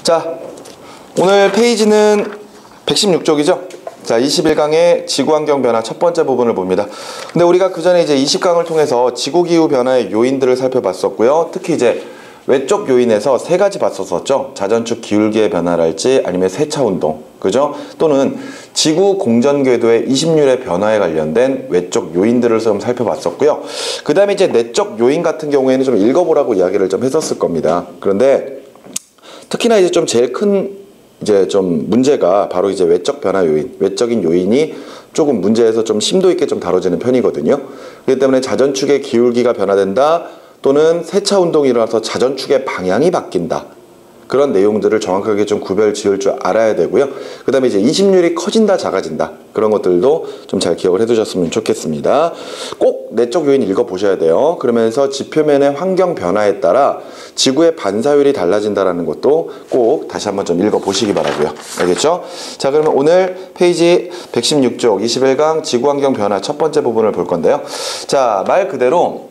자, 오늘 페이지는 116쪽이죠. 자, 21강의 지구환경 변화 첫 번째 부분을 봅니다. 근데 우리가 그 전에 이제 20강을 통해서 지구기후 변화의 요인들을 살펴봤었고요. 특히 이제 외적 요인에서 세 가지 봤었었죠. 자전축 기울기의 변화랄지 아니면 세차운동, 그죠? 또는 지구 공전 궤도의 이심률의 변화에 관련된 외적 요인들을 좀 살펴봤었고요. 그 다음에 이제 내적 요인 같은 경우에는 좀 읽어보라고 이야기를 좀 했었을 겁니다. 그런데 특히나 이제 좀 제일 큰 이제 좀 문제가 바로 이제 외적 변화 요인, 외적인 요인이 조금 문제에서 좀 심도 있게 좀 다뤄지는 편이거든요. 그렇기 때문에 자전축의 기울기가 변화된다, 또는 세차 운동이 일어나서 자전축의 방향이 바뀐다. 그런 내용들을 정확하게 좀 구별 지을 줄 알아야 되고요. 그 다음에 이제 이심률이 커진다, 작아진다. 그런 것들도 좀 잘 기억을 해두셨으면 좋겠습니다. 꼭 내적 요인 읽어보셔야 돼요. 그러면서 지표면의 환경 변화에 따라 지구의 반사율이 달라진다는 것도 꼭 다시 한번 좀 읽어보시기 바라고요. 알겠죠? 자, 그러면 오늘 페이지 116쪽 21강 지구환경 변화 첫 번째 부분을 볼 건데요. 자, 말 그대로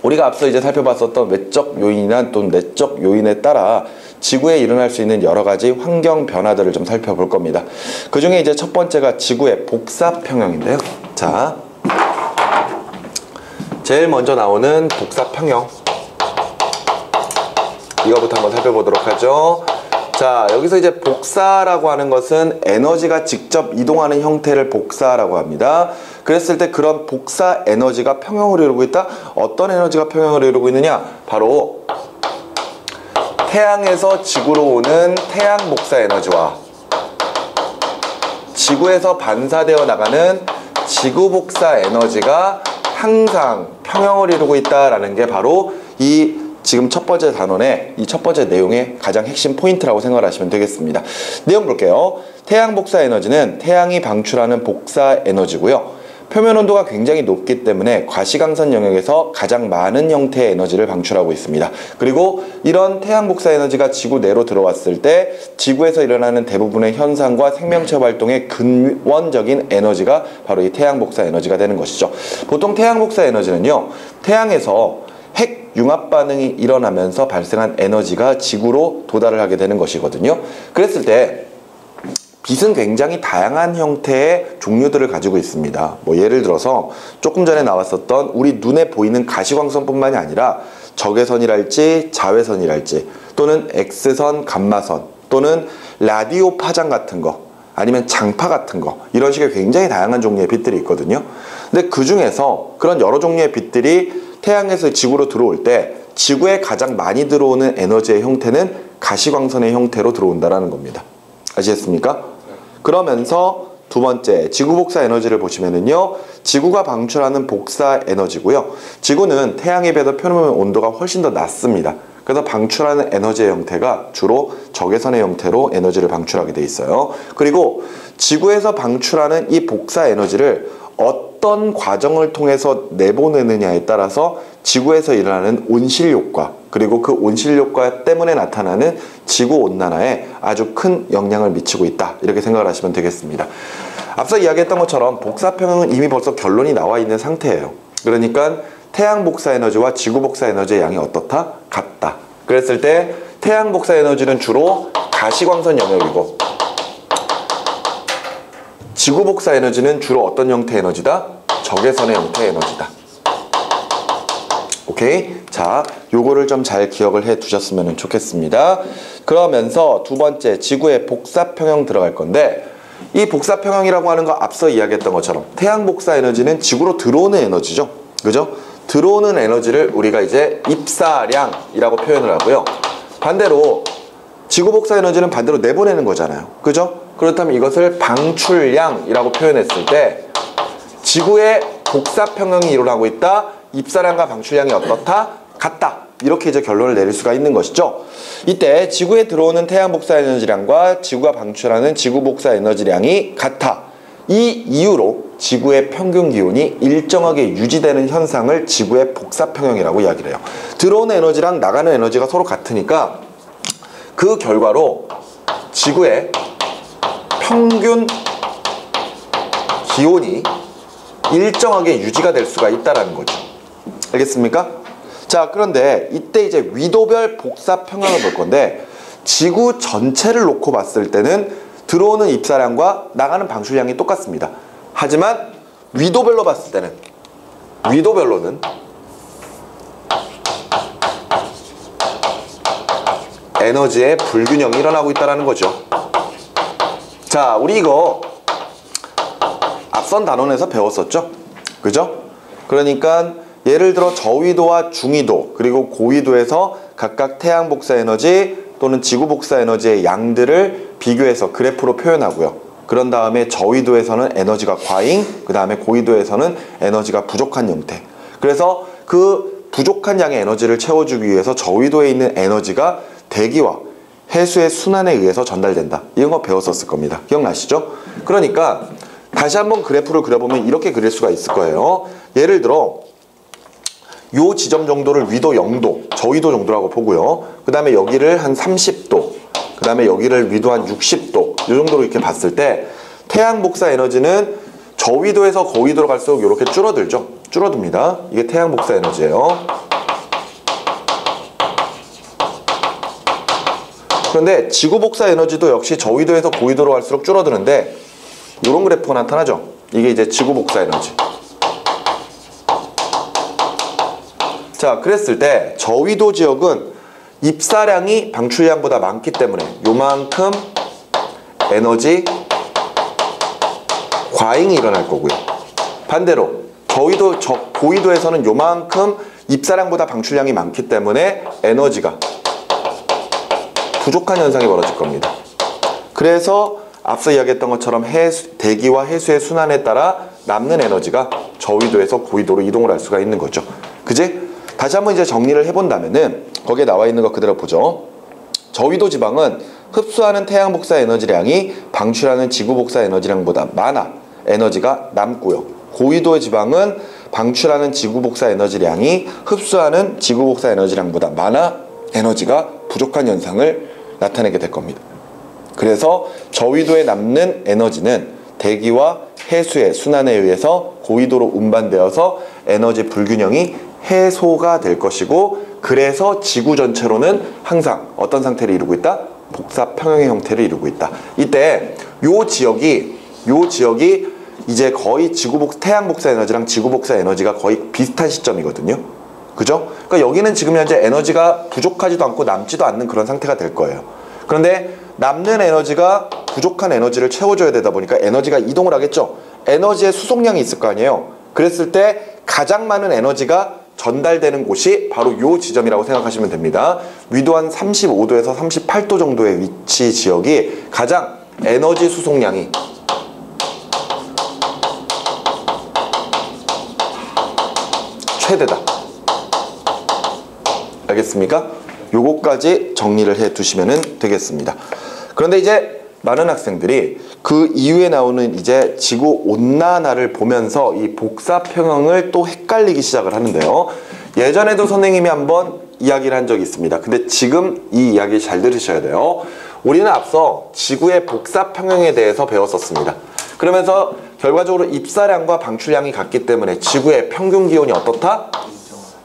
우리가 앞서 이제 살펴봤었던 외적 요인이나 또 내적 요인에 따라 지구에 일어날 수 있는 여러 가지 환경 변화들을 좀 살펴볼 겁니다. 그 중에 이제 첫 번째가 지구의 복사평형인데요. 자, 제일 먼저 나오는 복사평형. 이거부터 한번 살펴보도록 하죠. 자, 여기서 이제 복사라고 하는 것은 에너지가 직접 이동하는 형태를 복사라고 합니다. 그랬을 때 그런 복사 에너지가 평형을 이루고 있다? 어떤 에너지가 평형을 이루고 있느냐? 바로 태양에서 지구로 오는 태양 복사 에너지와 지구에서 반사되어 나가는 지구 복사 에너지가 항상 평형을 이루고 있다라는 게 바로 이 지금 첫 번째 단원의 이 첫 번째 내용의 가장 핵심 포인트라고 생각하시면 되겠습니다. 내용 볼게요. 태양 복사 에너지는 태양이 방출하는 복사 에너지고요. 표면 온도가 굉장히 높기 때문에 과시광선 영역에서 가장 많은 형태의 에너지를 방출하고 있습니다. 그리고 이런 태양 복사 에너지가 지구 내로 들어왔을 때 지구에서 일어나는 대부분의 현상과 생명체 활동의 근원적인 에너지가 바로 이 태양 복사 에너지가 되는 것이죠. 보통 태양 복사 에너지는요, 태양에서 핵 융합 반응이 일어나면서 발생한 에너지가 지구로 도달을 하게 되는 것이거든요. 그랬을 때 빛은 굉장히 다양한 형태의 종류들을 가지고 있습니다. 뭐 예를 들어서 조금 전에 나왔었던 우리 눈에 보이는 가시광선뿐만이 아니라 적외선이랄지 자외선이랄지 또는 X선, 감마선 또는 라디오 파장 같은 거 아니면 장파 같은 거, 이런 식의 굉장히 다양한 종류의 빛들이 있거든요. 근데 그 중에서 그런 여러 종류의 빛들이 태양에서 지구로 들어올 때 지구에 가장 많이 들어오는 에너지의 형태는 가시광선의 형태로 들어온다는 겁니다. 아시겠습니까? 그러면서 두 번째, 지구 복사 에너지를 보시면은요, 지구가 방출하는 복사 에너지고요. 지구는 태양에 비해서 표면 온도가 훨씬 더 낮습니다. 그래서 방출하는 에너지의 형태가 주로 적외선의 형태로 에너지를 방출하게 돼 있어요. 그리고 지구에서 방출하는 이 복사 에너지를 어떤 과정을 통해서 내보내느냐에 따라서 지구에서 일어나는 온실효과, 그리고 그 온실효과 때문에 나타나는 지구온난화에 아주 큰 영향을 미치고 있다, 이렇게 생각을 하시면 되겠습니다. 앞서 이야기했던 것처럼 복사평형은 이미 벌써 결론이 나와 있는 상태예요. 그러니까 태양 복사 에너지와 지구 복사 에너지의 양이 어떻다? 같다. 그랬을 때 태양 복사 에너지는 주로 가시광선 영역이고 지구 복사 에너지는 주로 어떤 형태의 에너지다? 적외선의 형태의 에너지다. 오케이? 자, 요거를 좀 잘 기억을 해 두셨으면 좋겠습니다. 그러면서 두 번째, 지구의 복사평형 들어갈 건데, 이 복사평형이라고 하는 거 앞서 이야기했던 것처럼 태양 복사 에너지는 지구로 들어오는 에너지죠. 그죠? 들어오는 에너지를 우리가 이제 입사량이라고 표현을 하고요. 반대로 지구 복사 에너지는 반대로 내보내는 거잖아요. 그죠? 그렇다면 이것을 방출량이라고 표현했을 때 지구의 복사평형이 일어나고 있다, 입사량과 방출량이 어떻다? 같다. 이렇게 이제 결론을 내릴 수가 있는 것이죠. 이때 지구에 들어오는 태양 복사 에너지량과 지구가 방출하는 지구 복사 에너지량이 같아. 이 이유로 지구의 평균 기온이 일정하게 유지되는 현상을 지구의 복사평형이라고 이야기를 해요. 들어오는 에너지랑 나가는 에너지가 서로 같으니까 그 결과로 지구의 평균 기온이 일정하게 유지가 될 수가 있다는 거죠. 알겠습니까? 자, 그런데 이때 이제 위도별 복사평형을 볼 건데, 지구 전체를 놓고 봤을 때는 들어오는 입사량과 나가는 방출량이 똑같습니다. 하지만 위도별로 봤을 때는, 위도별로는 에너지의 불균형이 일어나고 있다는 거죠. 자, 우리 이거 앞선 단원에서 배웠었죠? 그죠? 그러니까 예를 들어 저위도와 중위도 그리고 고위도에서 각각 태양 복사 에너지 또는 지구 복사 에너지의 양들을 비교해서 그래프로 표현하고요. 그런 다음에 저위도에서는 에너지가 과잉, 그 다음에 고위도에서는 에너지가 부족한 형태. 그래서 그 부족한 양의 에너지를 채워주기 위해서 저위도에 있는 에너지가 대기와 해수의 순환에 의해서 전달된다. 이런 거 배웠었을 겁니다. 기억나시죠? 그러니까 다시 한번 그래프를 그려보면 이렇게 그릴 수가 있을 거예요. 예를 들어 요 지점 정도를 위도 0도, 저위도 정도라고 보고요. 그 다음에 여기를 한 30도, 그 다음에 여기를 위도 한 60도 이 정도로 이렇게 봤을 때 태양 복사 에너지는 저위도에서 고위도로 갈수록 이렇게 줄어들죠. 줄어듭니다. 이게 태양 복사 에너지예요. 그런데 지구 복사 에너지도 역시 저위도에서 고위도로 갈수록 줄어드는데 이런 그래프가 나타나죠. 이게 이제 지구 복사 에너지. 자, 그랬을 때 저위도 지역은 입사량이 방출량보다 많기 때문에 요만큼 에너지 과잉이 일어날 거고요. 반대로 고위도에서는 요만큼 입사량보다 방출량이 많기 때문에 에너지가 부족한 현상이 벌어질 겁니다. 그래서 앞서 이야기했던 것처럼 대기와 해수의 순환에 따라 남는 에너지가 저위도에서 고위도로 이동을 할 수가 있는 거죠. 그지? 다시 한번 이제 정리를 해본다면은 거기에 나와 있는 것 그대로 보죠. 저위도 지방은 흡수하는 태양 복사 에너지량이 방출하는 지구 복사 에너지량보다 많아 에너지가 남고요. 고위도의 지방은 방출하는 지구 복사 에너지량이 흡수하는 지구 복사 에너지량보다 많아 에너지가 부족한 현상을 나타내게 될 겁니다. 그래서 저위도에 남는 에너지는 대기와 해수의 순환에 의해서 고위도로 운반되어서 에너지 불균형이 해소가 될 것이고, 그래서 지구 전체로는 항상 어떤 상태를 이루고 있다? 복사 평형의 형태를 이루고 있다. 이때 요 지역이 이제 거의 태양 복사 에너지랑 지구 복사 에너지가 거의 비슷한 시점이거든요. 그죠? 그러니까 여기는 지금 현재 에너지가 부족하지도 않고 남지도 않는 그런 상태가 될 거예요. 그런데 남는 에너지가 부족한 에너지를 채워줘야 되다 보니까 에너지가 이동을 하겠죠. 에너지의 수송량이 있을 거 아니에요. 그랬을 때 가장 많은 에너지가 전달되는 곳이 바로 요 지점이라고 생각하시면 됩니다. 위도 한 35도에서 38도 정도의 위치 지역이 가장 에너지 수송량이 최대다. 알겠습니까? 요거까지 정리를 해 두시면 되겠습니다. 그런데 이제 많은 학생들이 그 이후에 나오는 이제 지구 온난화를 보면서 이 복사 평형을 또 헷갈리기 시작을 하는데요. 예전에도 선생님이 한번 이야기를 한 적이 있습니다. 근데 지금 이 이야기 잘 들으셔야 돼요. 우리는 앞서 지구의 복사 평형에 대해서 배웠었습니다. 그러면서 결과적으로 입사량과 방출량이 같기 때문에 지구의 평균 기온이 어떻다?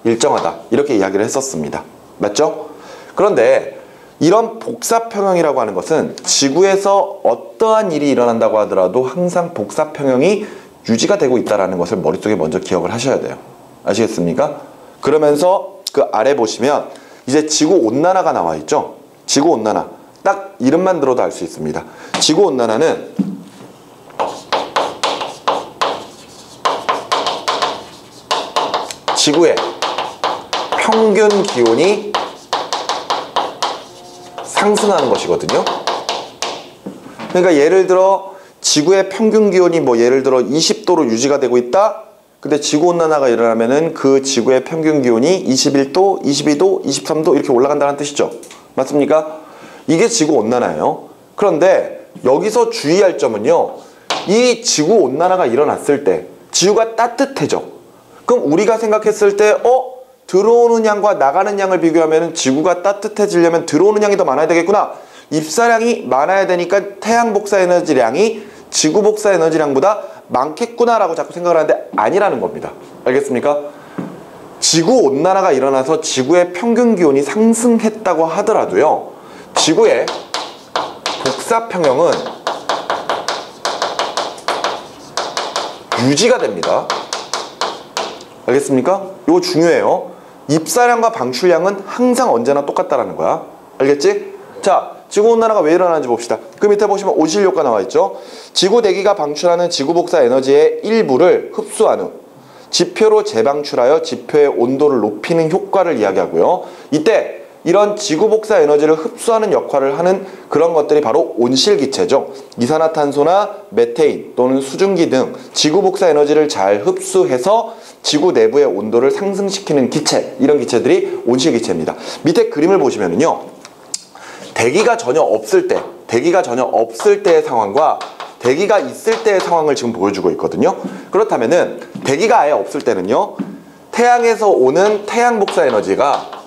일정하다. 이렇게 이야기를 했었습니다. 맞죠? 그런데 이런 복사평형이라고 하는 것은 지구에서 어떠한 일이 일어난다고 하더라도 항상 복사평형이 유지가 되고 있다는 것을 머릿속에 먼저 기억을 하셔야 돼요. 아시겠습니까? 그러면서 그 아래 보시면 이제 지구온난화가 나와 있죠. 지구온난화. 딱 이름만 들어도 알 수 있습니다. 지구온난화는 지구의 평균 기온이 상승하는 것이거든요. 그러니까 예를 들어 지구의 평균 기온이 뭐 예를 들어 20도로 유지가 되고 있다. 근데 지구온난화가 일어나면은 그 지구의 평균 기온이 21도, 22도, 23도 이렇게 올라간다는 뜻이죠. 맞습니까? 이게 지구온난화예요. 그런데 여기서 주의할 점은요. 이 지구온난화가 일어났을 때 지구가 따뜻해져. 그럼 우리가 생각했을 때 들어오는 양과 나가는 양을 비교하면 지구가 따뜻해지려면 들어오는 양이 더 많아야 되겠구나. 입사량이 많아야 되니까 태양 복사 에너지량이 지구 복사 에너지량보다 많겠구나 라고 자꾸 생각을 하는데 아니라는 겁니다. 알겠습니까? 지구 온난화가 일어나서 지구의 평균 기온이 상승했다고 하더라도요. 지구의 복사평형은 유지가 됩니다. 알겠습니까? 이거 중요해요. 입사량과 방출량은 항상 언제나 똑같다라는 거야. 알겠지? 자, 지구온난화가 왜 일어나는지 봅시다. 그 밑에 보시면 온실효과 나와 있죠. 지구 대기가 방출하는 지구복사 에너지의 일부를 흡수한 후 지표로 재방출하여 지표의 온도를 높이는 효과를 이야기하고요. 이때 이런 지구복사 에너지를 흡수하는 역할을 하는 그런 것들이 바로 온실기체죠. 이산화탄소나 메테인 또는 수증기 등 지구복사 에너지를 잘 흡수해서 지구 내부의 온도를 상승시키는 기체, 이런 기체들이 온실기체입니다. 밑에 그림을 보시면은요, 대기가 전혀 없을 때의 상황과 대기가 있을 때의 상황을 지금 보여주고 있거든요. 그렇다면은 대기가 아예 없을 때는요, 태양에서 오는 태양 복사 에너지가,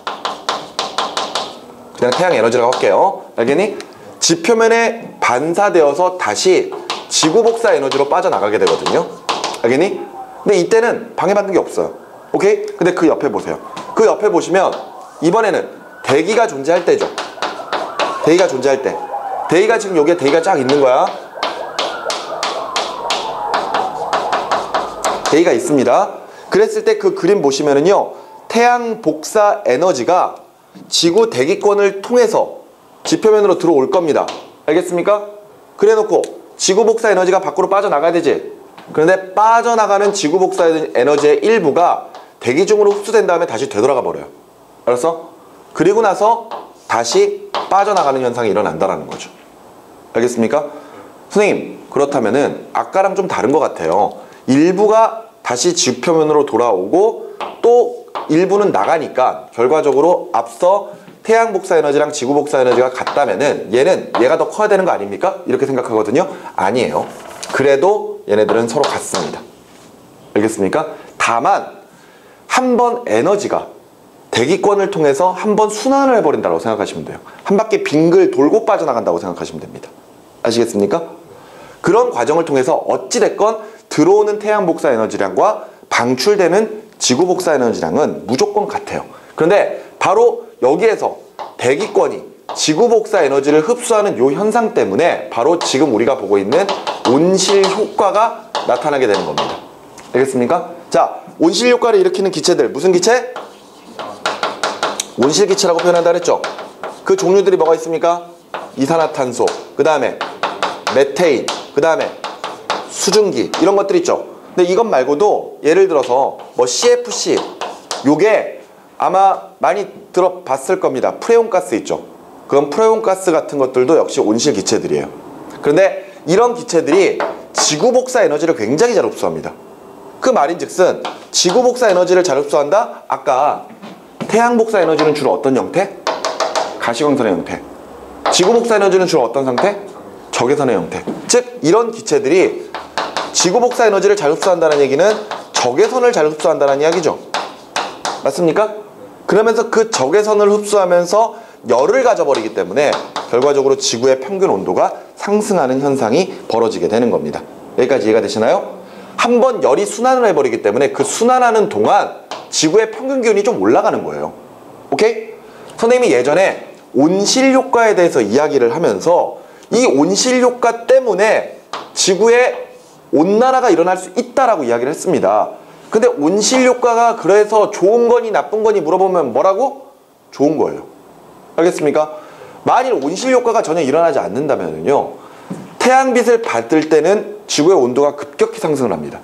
그냥 태양 에너지라고 할게요. 알겠니? 지표면에 반사되어서 다시 지구 복사 에너지로 빠져나가게 되거든요. 알겠니? 근데 이때는 방해받는 게 없어요. 오케이? 근데 그 옆에 보세요. 그 옆에 보시면 이번에는 대기가 존재할 때죠. 대기가 존재할 때. 대기가 지금 여기에 대기가 쫙 있는 거야. 대기가 있습니다. 그랬을 때 그 그림 보시면은요, 태양 복사 에너지가 지구 대기권을 통해서 지표면으로 들어올 겁니다. 알겠습니까? 그래 놓고 지구 복사 에너지가 밖으로 빠져나가야 되지. 그런데 빠져나가는 지구 복사 에너지의 일부가 대기 중으로 흡수된 다음에 다시 되돌아가 버려요. 알았어? 그리고 나서 다시 빠져나가는 현상이 일어난다는 거죠. 알겠습니까? 선생님, 그렇다면은 아까랑 좀 다른 것 같아요. 일부가 다시 지표면으로 돌아오고 또 일부는 나가니까 결과적으로 앞서 태양 복사 에너지랑 지구 복사 에너지가 같다면은 얘가 더 커야 되는 거 아닙니까? 이렇게 생각하거든요. 아니에요. 그래도 얘네들은 서로 같습니다. 알겠습니까? 다만 한 번 에너지가 대기권을 통해서 한 번 순환을 해버린다고 생각하시면 돼요. 한 바퀴 빙글 돌고 빠져나간다고 생각하시면 됩니다. 아시겠습니까? 그런 과정을 통해서 어찌됐건 들어오는 태양 복사 에너지량과 방출되는 지구 복사 에너지량은 무조건 같아요. 그런데 바로 여기에서 대기권이 지구 복사 에너지를 흡수하는 이 현상 때문에 바로 지금 우리가 보고 있는 온실 효과가 나타나게 되는 겁니다. 알겠습니까? 자, 온실 효과를 일으키는 기체들, 무슨 기체? 온실 기체라고 표현한다 그랬죠? 그 종류들이 뭐가 있습니까? 이산화탄소, 그 다음에 메테인, 그 다음에 수증기, 이런 것들 있죠. 근데 이것 말고도 예를 들어서 뭐 CFC, 요게 아마 많이 들어봤을 겁니다. 프레온가스 있죠. 그건 프레온가스 같은 것들도 역시 온실 기체들이에요. 그런데 이런 기체들이 지구 복사 에너지를 굉장히 잘 흡수합니다. 그 말인즉슨 지구 복사 에너지를 잘 흡수한다? 아까 태양 복사 에너지는 주로 어떤 형태? 가시광선의 형태. 지구 복사 에너지는 주로 어떤 상태? 적외선의 형태. 즉 이런 기체들이 지구 복사 에너지를 잘 흡수한다는 얘기는 적외선을 잘 흡수한다는 이야기죠. 맞습니까? 그러면서 그 적외선을 흡수하면서 열을 가져버리기 때문에 결과적으로 지구의 평균 온도가 상승하는 현상이 벌어지게 되는 겁니다. 여기까지 이해가 되시나요? 한번 열이 순환을 해버리기 때문에 그 순환하는 동안 지구의 평균 기온이 좀 올라가는 거예요. 오케이? 선생님이 예전에 온실 효과에 대해서 이야기를 하면서 이 온실 효과 때문에 지구에 온난화가 일어날 수 있다라고 이야기를 했습니다. 근데 온실 효과가 그래서 좋은 거니 나쁜 거니 물어보면 뭐라고? 좋은 거예요. 알겠습니까? 만일 온실 효과가 전혀 일어나지 않는다면요, 태양빛을 받을 때는 지구의 온도가 급격히 상승을 합니다.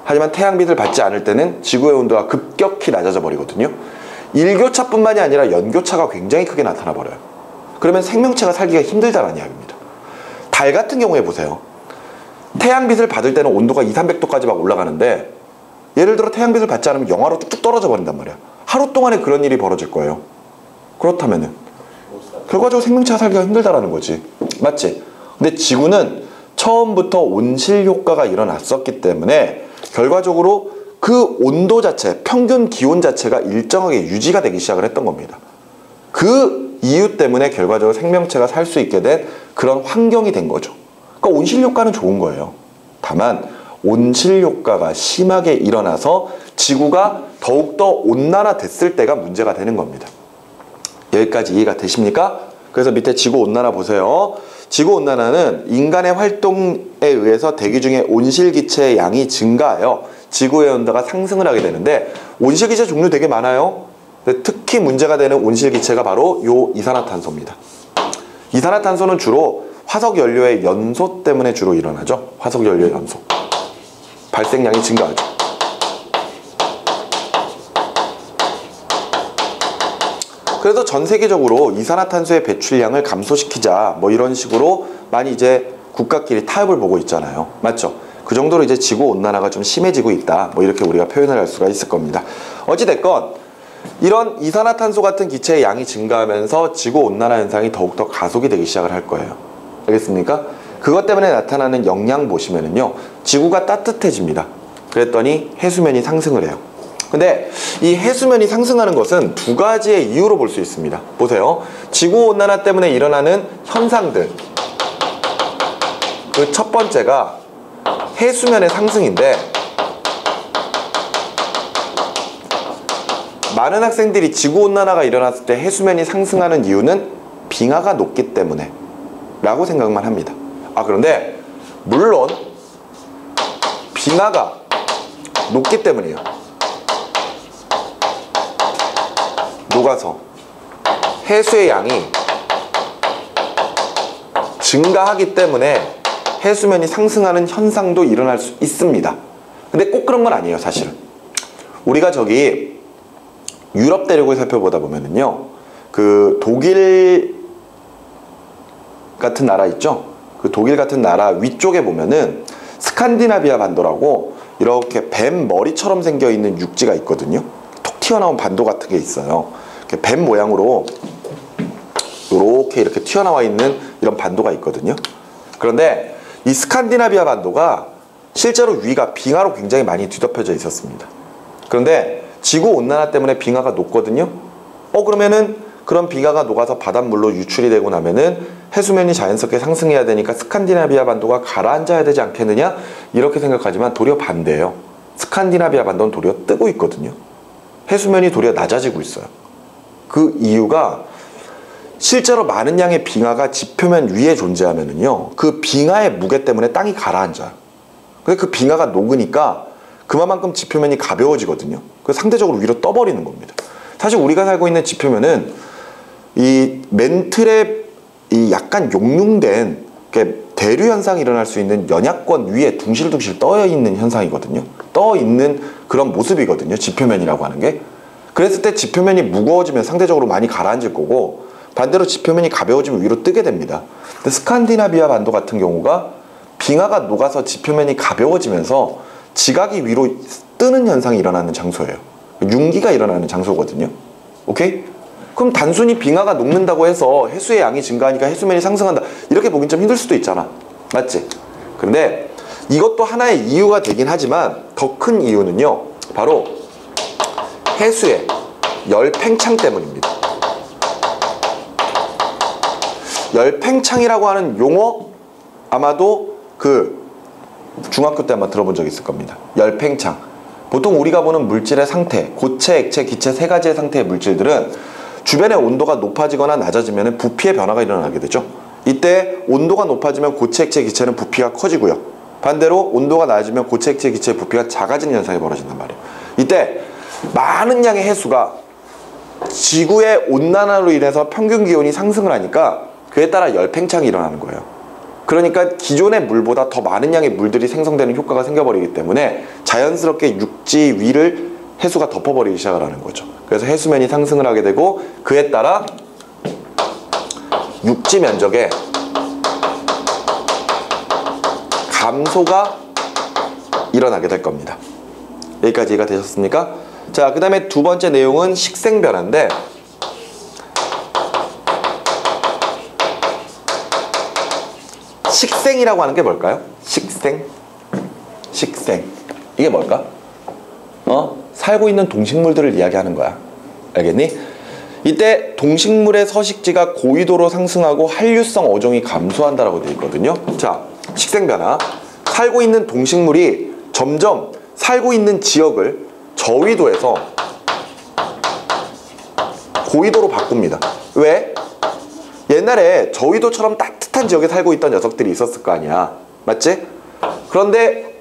하지만 태양빛을 받지 않을 때는 지구의 온도가 급격히 낮아져 버리거든요. 일교차뿐만이 아니라 연교차가 굉장히 크게 나타나 버려요. 그러면 생명체가 살기가 힘들다는 이야기입니다. 달 같은 경우에 보세요. 태양빛을 받을 때는 온도가 200~300도까지 막 올라가는데 예를 들어 태양빛을 받지 않으면 영하로 뚝뚝 떨어져 버린단 말이야. 하루 동안에 그런 일이 벌어질 거예요. 그렇다면은 결과적으로 생명체가 살기가 힘들다라는 거지. 맞지? 근데 지구는 처음부터 온실 효과가 일어났었기 때문에 결과적으로 그 온도 자체, 평균 기온 자체가 일정하게 유지가 되기 시작을 했던 겁니다. 그 이유 때문에 결과적으로 생명체가 살 수 있게 된 그런 환경이 된 거죠. 그러니까 온실 효과는 좋은 거예요. 다만 온실 효과가 심하게 일어나서 지구가 더욱더 온난화 됐을 때가 문제가 되는 겁니다. 여기까지 이해가 되십니까? 그래서 밑에 지구온난화 보세요. 지구온난화는 인간의 활동에 의해서 대기 중에 온실기체의 양이 증가하여 지구의 온도가 상승을 하게 되는데, 온실기체 종류 되게 많아요. 근데 특히 문제가 되는 온실기체가 바로 요 이산화탄소입니다. 이산화탄소는 주로 화석연료의 연소 때문에 주로 일어나죠. 화석연료의 연소. 발생량이 증가하죠. 그래서 전 세계적으로 이산화탄소의 배출량을 감소시키자 뭐 이런 식으로 많이 이제 국가끼리 타협을 보고 있잖아요. 맞죠? 그 정도로 이제 지구온난화가 좀 심해지고 있다. 뭐 이렇게 우리가 표현을 할 수가 있을 겁니다. 어찌됐건 이런 이산화탄소 같은 기체의 양이 증가하면서 지구온난화 현상이 더욱더 가속이 되기 시작을 할 거예요. 알겠습니까? 그것 때문에 나타나는 영향 보시면은요, 지구가 따뜻해집니다. 그랬더니 해수면이 상승을 해요. 근데 이 해수면이 상승하는 것은 두 가지의 이유로 볼 수 있습니다. 보세요. 지구온난화 때문에 일어나는 현상들. 그 첫 번째가 해수면의 상승인데, 많은 학생들이 지구온난화가 일어났을 때 해수면이 상승하는 이유는 빙하가 높기 때문에 라고 생각만 합니다. 그런데 물론 빙하가 높기 때문이에요. 녹아서 해수의 양이 증가하기 때문에 해수면이 상승하는 현상도 일어날 수 있습니다. 근데 꼭 그런 건 아니에요, 사실은. 우리가 저기 유럽 대륙을 살펴보다 보면은요, 그 독일 같은 나라 있죠? 그 독일 같은 나라 위쪽에 보면은 스칸디나비아 반도라고 이렇게 뱀 머리처럼 생겨 있는 육지가 있거든요. 톡 튀어나온 반도 같은 게 있어요. 뱀 모양으로 이렇게 튀어나와 있는 이런 반도가 있거든요. 그런데 이 스칸디나비아 반도가 실제로 위가 빙하로 굉장히 많이 뒤덮여져 있었습니다. 그런데 지구온난화 때문에 빙하가 녹거든요. 그러면은 그런 빙하가 녹아서 바닷물로 유출이 되고 나면은 해수면이 자연스럽게 상승해야 되니까 스칸디나비아 반도가 가라앉아야 되지 않겠느냐, 이렇게 생각하지만 도리어 반대예요. 스칸디나비아 반도는 도리어 뜨고 있거든요. 해수면이 도리어 낮아지고 있어요. 그 이유가 실제로 많은 양의 빙하가 지표면 위에 존재하면은요, 그 빙하의 무게 때문에 땅이 가라앉아요. 근데 그 빙하가 녹으니까 그만큼 지표면이 가벼워지거든요. 그래서 상대적으로 위로 떠버리는 겁니다. 사실 우리가 살고 있는 지표면은 이 맨틀에 이 약간 용융된 대류 현상이 일어날 수 있는 연약권 위에 둥실둥실 떠 있는 현상이거든요. 떠 있는 그런 모습이거든요, 지표면이라고 하는 게. 그랬을 때 지표면이 무거워지면 상대적으로 많이 가라앉을 거고, 반대로 지표면이 가벼워지면 위로 뜨게 됩니다. 근데 스칸디나비아 반도 같은 경우가 빙하가 녹아서 지표면이 가벼워지면서 지각이 위로 뜨는 현상이 일어나는 장소예요. 융기가 일어나는 장소거든요. 오케이? 그럼 단순히 빙하가 녹는다고 해서 해수의 양이 증가하니까 해수면이 상승한다, 이렇게 보긴 좀 힘들 수도 있잖아. 맞지? 그런데 이것도 하나의 이유가 되긴 하지만 더 큰 이유는요, 바로 해수의 열 팽창 때문입니다. 열 팽창이라고 하는 용어 아마도 그 중학교 때 아마 들어본 적 있을 겁니다. 열 팽창. 보통 우리가 보는 물질의 상태, 고체, 액체, 기체 세 가지의 상태의 물질들은 주변의 온도가 높아지거나 낮아지면 부피의 변화가 일어나게 되죠. 이때 온도가 높아지면 고체, 액체, 기체는 부피가 커지고요. 반대로 온도가 낮아지면 고체, 액체, 기체의 부피가 작아지는 현상이 벌어진단 말이에요. 이때 많은 양의 해수가 지구의 온난화로 인해서 평균 기온이 상승을 하니까 그에 따라 열팽창이 일어나는 거예요. 그러니까 기존의 물보다 더 많은 양의 물들이 생성되는 효과가 생겨버리기 때문에 자연스럽게 육지 위를 해수가 덮어버리기 시작을 하는 거죠. 그래서 해수면이 상승을 하게 되고, 그에 따라 육지 면적의 감소가 일어나게 될 겁니다. 여기까지 이해가 되셨습니까? 자, 그 다음에 두 번째 내용은 식생변화인데, 식생이라고 하는 게 뭘까요? 식생. 이게 뭘까? 살고 있는 동식물들을 이야기하는 거야. 알겠니? 이때 동식물의 서식지가 고위도로 상승하고 한류성 어종이 감소한다라고 되어 있거든요. 자, 식생변화. 살고 있는 동식물이 점점 살고 있는 지역을 저위도에서 고위도로 바꿉니다. 왜? 옛날에 저위도처럼 따뜻한 지역에 살고 있던 녀석들이 있었을 거 아니야. 맞지? 그런데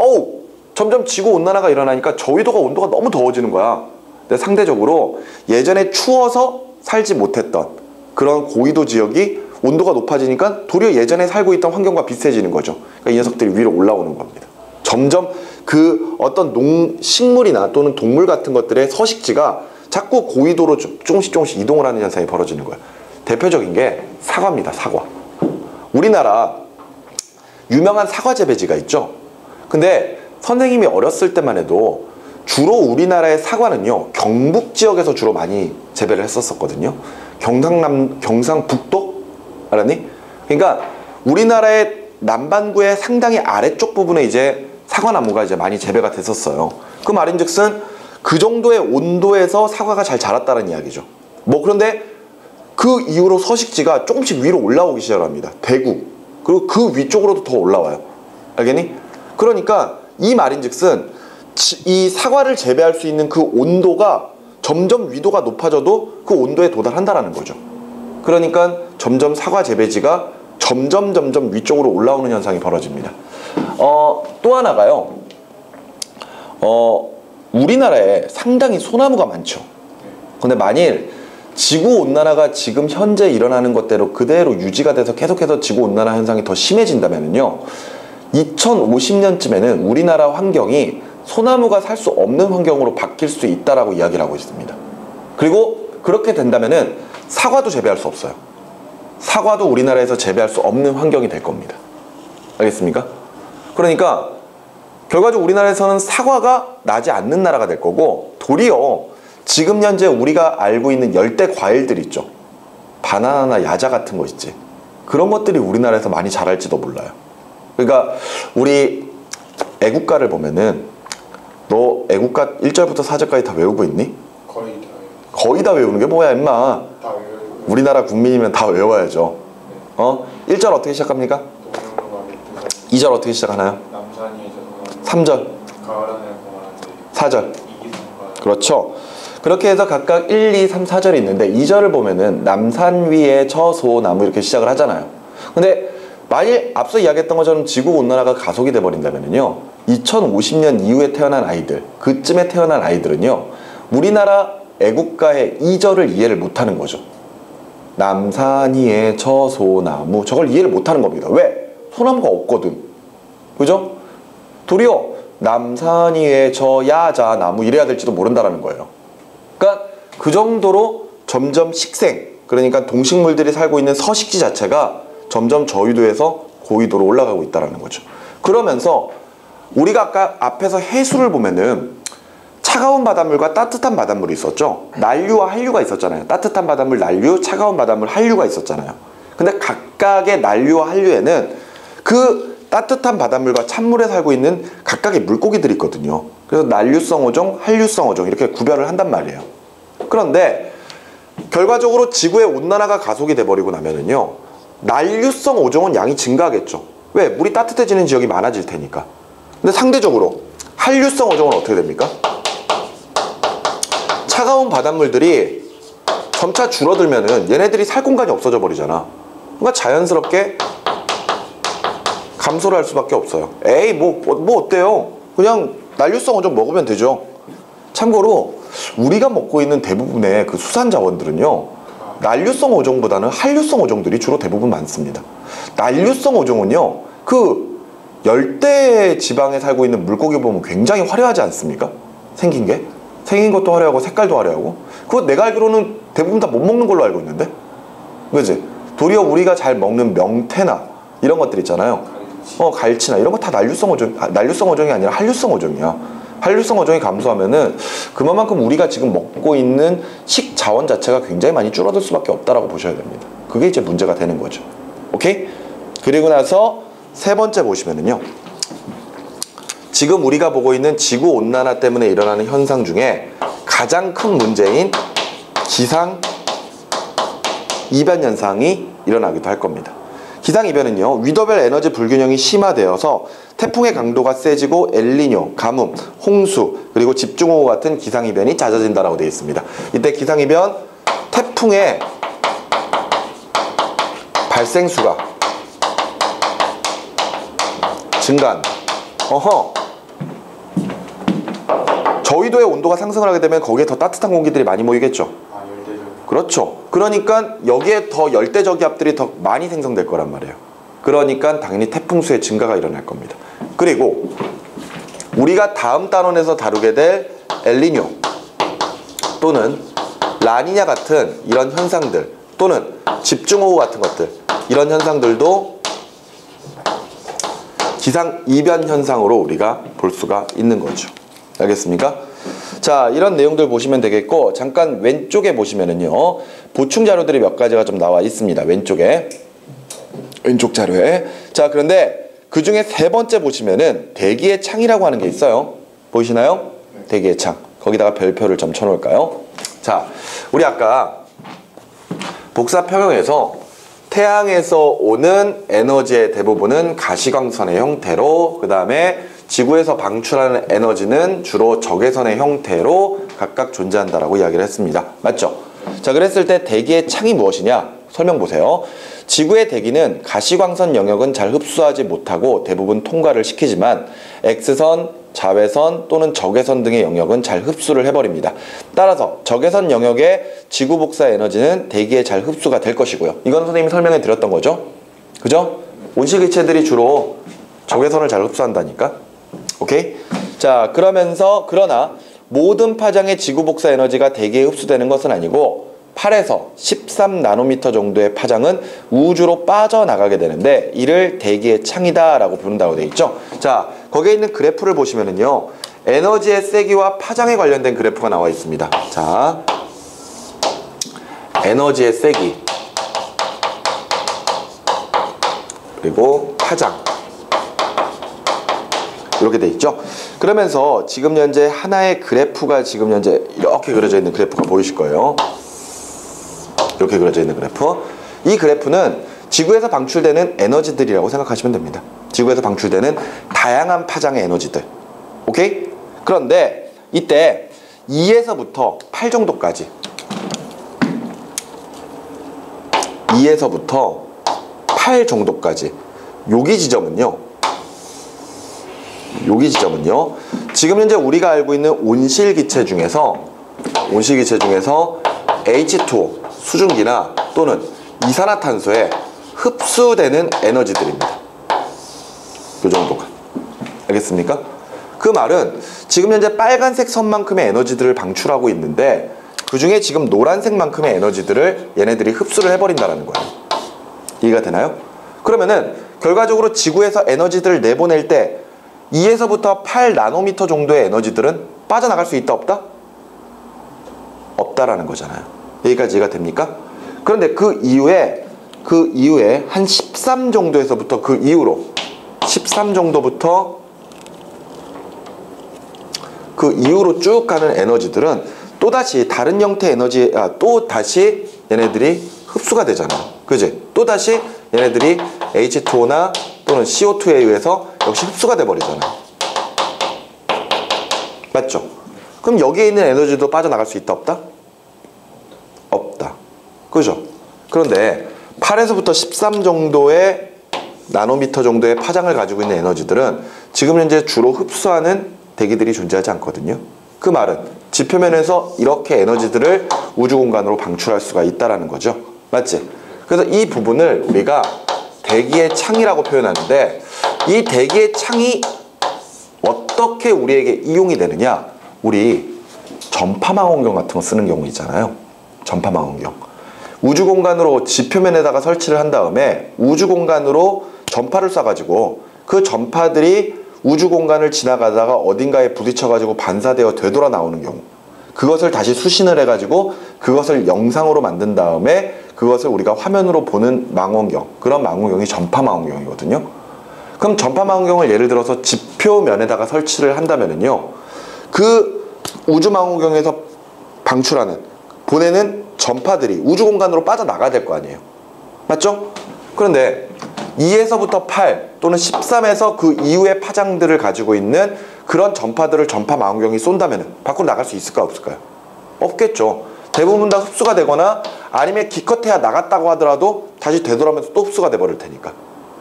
점점 지구온난화가 일어나니까 저위도가 온도가 너무 더워지는 거야. 근데 상대적으로 예전에 추워서 살지 못했던 그런 고위도 지역이 온도가 높아지니까 도리어 예전에 살고 있던 환경과 비슷해지는 거죠. 그러니까 이 녀석들이 위로 올라오는 겁니다. 점점 그 어떤 식물이나 또는 동물 같은 것들의 서식지가 자꾸 고위도로 조금씩 이동을 하는 현상이 벌어지는 거예요. 대표적인 게 사과입니다. 사과. 우리나라 유명한 사과 재배지가 있죠. 근데 선생님이 어렸을 때만 해도 주로 우리나라의 사과는요, 경북 지역에서 주로 많이 재배를 했었거든요. 경상북도? 알았니? 그러니까 우리나라의 남반구의 상당히 아래쪽 부분에 이제 사과나무가 이제 많이 재배가 됐었어요. 그 말인즉슨 그 정도의 온도에서 사과가 잘 자랐다는 이야기죠. 그런데 그 이후로 서식지가 조금씩 위로 올라오기 시작합니다. 대구, 그리고 그 위쪽으로도 더 올라와요. 알겠니? 그러니까 이 말인즉슨 이 사과를 재배할 수 있는 그 온도가 점점 위도가 높아져도 그 온도에 도달한다는 거죠. 그러니까 점점 사과 재배지가 점점 위쪽으로 올라오는 현상이 벌어집니다. 또 하나가요. 우리나라에 상당히 소나무가 많죠. 근데 만일 지구온난화가 지금 현재 일어나는 것대로 그대로 유지가 돼서 계속해서 지구온난화 현상이 더 심해진다면요, 2050년쯤에는 우리나라 환경이 소나무가 살 수 없는 환경으로 바뀔 수 있다라고 이야기를 하고 있습니다. 그리고 그렇게 된다면은 사과도 재배할 수 없어요. 사과도 우리나라에서 재배할 수 없는 환경이 될 겁니다. 알겠습니까? 그러니까 결과적으로 우리나라에서는 사과가 나지 않는 나라가 될 거고, 도리어 지금 현재 우리가 알고 있는 열대 과일들 있죠. 바나나나 야자 같은 거 있지. 그런 것들이 우리나라에서 많이 자랄지도 몰라요. 그러니까 우리 애국가를 보면은, 너 애국가 1절부터 4절까지 다 외우고 있니? 거의 다 외우는 게 뭐야 임마. 다 외워요. 우리나라 국민이면 다 외워야죠. 1절 어떻게 시작합니까? 2절 어떻게 시작하나요? 3절, 가을하늘 공활한데 4절. 이기성과 그렇죠. 그렇게 해서 각각 1, 2, 3, 4절이 있는데 2절을 보면은 남산 위에 처소나무 이렇게 시작을 하잖아요. 근데 만일 앞서 이야기했던 것처럼 지구온난화가 가속이 돼버린다면요, 2050년 이후에 태어난 아이들, 그쯤에 태어난 아이들은요, 우리나라 애국가의 2절을 이해를 못하는 거죠. 남산 위에 처소나무, 저걸 이해를 못하는 겁니다. 왜? 소나무가 없거든. 그죠? 도리어 남산 위에 저 야자나무 이래야 될지도 모른다는 거예요. 그러니까 그 정도로 점점 식생, 그러니까 동식물들이 살고 있는 서식지 자체가 점점 저위도에서 고위도로 올라가고 있다는 거죠. 그러면서 우리가 아까 앞에서 해수를 보면은 차가운 바닷물과 따뜻한 바닷물이 있었죠. 난류와 한류가 있었잖아요. 따뜻한 바닷물 난류, 차가운 바닷물 한류가 있었잖아요. 근데 각각의 난류와 한류에는 그 따뜻한 바닷물과 찬물에 살고 있는 각각의 물고기들이 있거든요. 그래서 난류성 어종, 한류성 어종 이렇게 구별을 한단 말이에요. 그런데 결과적으로 지구의 온난화가 가속이 돼버리고 나면은요, 난류성 어종은 양이 증가하겠죠. 왜? 물이 따뜻해지는 지역이 많아질 테니까. 근데 상대적으로 한류성 어종은 어떻게 됩니까? 차가운 바닷물들이 점차 줄어들면은 얘네들이 살 공간이 없어져 버리잖아. 그러니까 자연스럽게 감소를 할 수밖에 없어요. 에이 뭐 어때요? 그냥 난류성 어종 먹으면 되죠. 참고로 우리가 먹고 있는 대부분의 그 수산 자원들은요, 난류성 어종보다는 한류성 어종들이 주로 대부분 많습니다. 난류성 어종은요, 그 열대 지방에 살고 있는 물고기 보면 굉장히 화려하지 않습니까? 생긴 것도 화려하고 색깔도 화려하고. 그거 내가 알기로는 대부분 다 못 먹는 걸로 알고 있는데, 그지? 도리어 우리가 잘 먹는 명태나 이런 것들 있잖아요. 갈치나 이런 거 다 난류성 어종이 아니라 한류성 어종이야. 한류성 어종이 감소하면은 그만큼 우리가 지금 먹고 있는 식자원 자체가 굉장히 많이 줄어들 수밖에 없다라고 보셔야 됩니다. 그게 이제 문제가 되는 거죠. 오케이? 그리고 나서 세 번째 보시면은요, 지금 우리가 보고 있는 지구온난화 때문에 일어나는 현상 중에 가장 큰 문제인 기상이변 현상이 일어나기도 할 겁니다. 기상이변은요, 위도별 에너지 불균형이 심화되어서 태풍의 강도가 세지고 엘니뇨, 가뭄, 홍수, 그리고 집중호우 같은 기상이변이 잦아진다라고 되어 있습니다. 이때 기상이변, 태풍의 발생수가 증가한다. 어허. 저위도의 온도가 상승을 하게 되면 거기에 더 따뜻한 공기들이 많이 모이겠죠. 아, 열대적. 그렇죠. 그러니까 여기에 더 열대적 기압들이 더 많이 생성될 거란 말이에요. 그러니까 당연히 태풍수의 증가가 일어날 겁니다. 그리고 우리가 다음 단원에서 다루게 될 엘니뇨 또는 라니냐 같은 이런 현상들 또는 집중호우 같은 것들, 이런 현상들도 기상이변 현상으로 우리가 볼 수가 있는 거죠. 알겠습니까? 자, 이런 내용들 보시면 되겠고, 잠깐 왼쪽에 보시면은요, 보충 자료들이 몇 가지가 좀 나와 있습니다. 왼쪽에. 왼쪽 자료에. 자, 그런데 그 중에 세 번째 보시면은 대기의 창이라고 하는 게 있어요. 보이시나요? 대기의 창. 거기다가 별표를 좀 쳐놓을까요? 자, 우리 아까 복사 평형에서 태양에서 오는 에너지의 대부분은 가시광선의 형태로, 그 다음에 지구에서 방출하는 에너지는 주로 적외선의 형태로 각각 존재한다라고 이야기를 했습니다. 맞죠? 자, 그랬을 때 대기의 창이 무엇이냐? 설명 보세요. 지구의 대기는 가시광선 영역은 잘 흡수하지 못하고 대부분 통과를 시키지만 X선, 자외선 또는 적외선 등의 영역은 잘 흡수를 해버립니다. 따라서 적외선 영역의 지구 복사 에너지는 대기에 잘 흡수가 될 것이고요. 이건 선생님이 설명해 드렸던 거죠. 그죠? 온실기체들이 주로 적외선을 잘 흡수한다니까. 오케이? 자, 그러나 모든 파장의 지구 복사 에너지가 대기에 흡수되는 것은 아니고 8에서 13나노미터 정도의 파장은 우주로 빠져나가게 되는데 이를 대기의 창이다 라고 부른다고 되어 있죠. 자, 거기에 있는 그래프를 보시면은요, 에너지의 세기와 파장에 관련된 그래프가 나와 있습니다. 자, 에너지의 세기 그리고 파장 이렇게 돼 있죠. 그러면서 지금 현재 하나의 그래프가 지금 현재 이렇게 그려져 있는 그래프가 보이실 거예요. 이렇게 그려져 있는 그래프. 이 그래프는 지구에서 방출되는 에너지들이라고 생각하시면 됩니다. 지구에서 방출되는 다양한 파장의 에너지들. 오케이? 그런데 이때 2에서부터 8 정도까지 2에서부터 8 정도까지 여기 지점은요, 지금 현재 우리가 알고 있는 온실기체 중에서 H2O 수증기나 또는 이산화탄소에 흡수되는 에너지들입니다. 이 정도가. 알겠습니까? 그 말은 지금 현재 빨간색 선만큼의 에너지들을 방출하고 있는데 그 중에 지금 노란색만큼의 에너지들을 얘네들이 흡수를 해버린다는 거예요. 이해가 되나요? 그러면은 결과적으로 지구에서 에너지들을 내보낼 때 2에서부터 8나노미터 정도의 에너지들은 빠져나갈 수 있다 없다? 없다라는 거잖아요. 여기까지 이해가 됩니까? 그런데 그 이후에 한 13 정도에서부터 그 이후로 13 정도부터 그 이후로 쭉 가는 에너지들은 또다시 다른 형태의 또다시 얘네들이 흡수가 되잖아요. 그지? 또다시 얘네들이 H2O나 또는 CO2에 의해서 역시 흡수가 돼버리잖아요. 맞죠? 그럼 여기에 있는 에너지도 빠져나갈 수 있다 없다? 없다. 그죠? 그런데 8에서부터 13 정도의 나노미터 정도의 파장을 가지고 있는 에너지들은 지금 현재 주로 흡수하는 대기들이 존재하지 않거든요. 그 말은 지표면에서 이렇게 에너지들을 우주 공간으로 방출할 수가 있다는 거죠. 맞지? 그래서 이 부분을 우리가 대기의 창이라고 표현하는데, 이 대기의 창이 어떻게 우리에게 이용이 되느냐? 우리 전파망원경 같은 거 쓰는 경우 있잖아요. 전파망원경. 우주 공간으로 지표면에다가 설치를 한 다음에 우주 공간으로 전파를 쏴가지고 그 전파들이 우주 공간을 지나가다가 어딘가에 부딪혀가지고 반사되어 되돌아 나오는 경우, 그것을 다시 수신을 해가지고 그것을 영상으로 만든 다음에 그것을 우리가 화면으로 보는 망원경, 그런 망원경이 전파망원경이거든요. 그럼 전파망원경을 예를 들어서 지표면에다가 설치를 한다면은요, 그 우주망원경에서 보내는 전파들이 우주 공간으로 빠져나가야 될 거 아니에요. 맞죠? 그런데 2에서부터 8 또는 13에서 그 이후의 파장들을 가지고 있는 그런 전파들을 전파망원경이 쏜다면 밖으로 나갈 수 있을까 없을까요? 없겠죠. 대부분 다 흡수가 되거나 아니면 기껏해야 나갔다고 하더라도 다시 되돌아오면서 또 흡수가 돼버릴 테니까.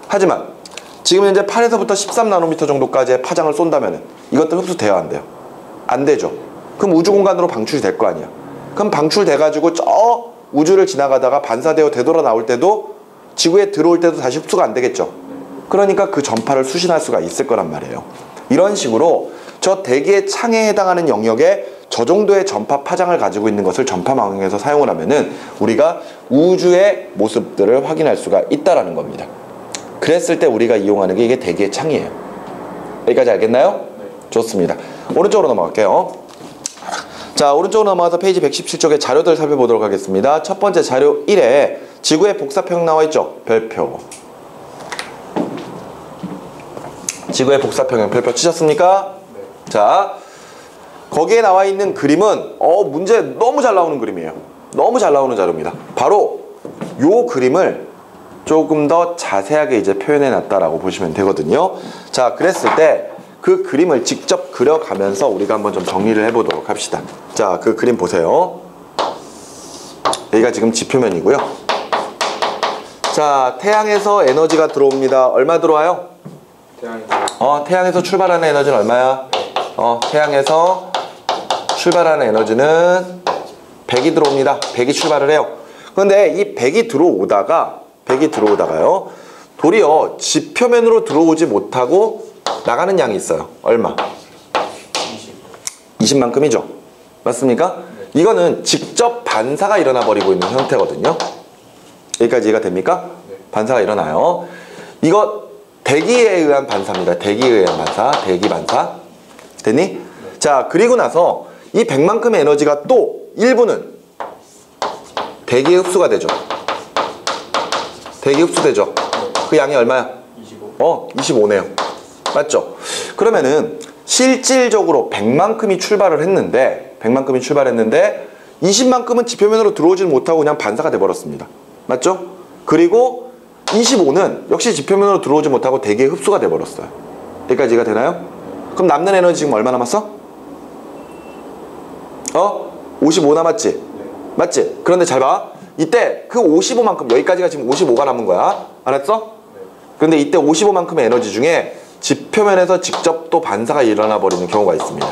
하지만 지금 현재 8에서부터 13나노미터 정도까지의 파장을 쏜다면 이것들 흡수돼야 안 돼요? 안 되죠. 그럼 우주 공간으로 방출이 될 거 아니야. 그럼 방출돼가지고 저 우주를 지나가다가 반사되어 되돌아 나올 때도 지구에 들어올 때도 다시 흡수가 안 되겠죠. 그러니까 그 전파를 수신할 수가 있을 거란 말이에요. 이런 식으로 저 대기의 창에 해당하는 영역에 저 정도의 전파 파장을 가지고 있는 것을 전파망원경에서 사용을 하면은 우리가 우주의 모습들을 확인할 수가 있다라는 겁니다. 그랬을 때 우리가 이용하는 게 이게 대기의 창이에요. 여기까지 알겠나요? 네. 좋습니다. 오른쪽으로 넘어갈게요. 자, 오른쪽으로 넘어가서 페이지 117쪽의 자료들 살펴보도록 하겠습니다. 첫 번째 자료 1에 지구의 복사평 나와 있죠? 별표. 지구의 복사평형 별표 치셨습니까? 네. 자, 거기에 나와 있는 그림은 문제 너무 잘 나오는 그림이에요. 너무 잘 나오는 자료입니다. 바로 요 그림을 조금 더 자세하게 이제 표현해 놨다라고 보시면 되거든요. 자, 그랬을 때 그 그림을 직접 그려가면서 우리가 한번 좀 정리를 해보도록 합시다. 자, 그 그림 보세요. 여기가 지금 지표면이고요. 자, 태양에서 에너지가 들어옵니다. 얼마 들어와요? 태양에서 출발하는 에너지는 얼마야? 태양에서 출발하는 에너지는 100이 들어옵니다. 100이 출발을 해요. 그런데 이 100이 들어오다가요, 도리어 지표면으로 들어오지 못하고 나가는 양이 있어요. 얼마? 20만큼이죠. 맞습니까? 네. 이거는 직접 반사가 일어나 버리고 있는 형태거든요. 여기까지 이해가 됩니까? 네. 반사가 일어나요. 이거 대기에 의한 반사입니다. 대기에 의한 반사, 대기 반사. 됐니? 네. 자, 그리고 나서 이 100만큼의 에너지가 또 일부는 대기에 흡수가 되죠. 대기 흡수되죠. 네. 그 양이 얼마야? 25. 25네요. 맞죠? 그러면은 실질적으로 100만큼이 출발을 했는데 20만큼은 지표면으로 들어오질 못하고 그냥 반사가 돼버렸습니다. 맞죠? 그리고 25는 역시 지표면으로 들어오지 못하고 대기에 흡수가 돼버렸어요. 여기까지 이해가 되나요? 그럼 남는 에너지 지금 얼마 남았어? 55 남았지? 네. 맞지? 그런데 잘 봐. 이때 그 55만큼, 여기까지가 지금 55가 남은 거야. 알았어? 네. 그런데 이때 55만큼의 에너지 중에 지표면에서 직접 또 반사가 일어나 버리는 경우가 있습니다.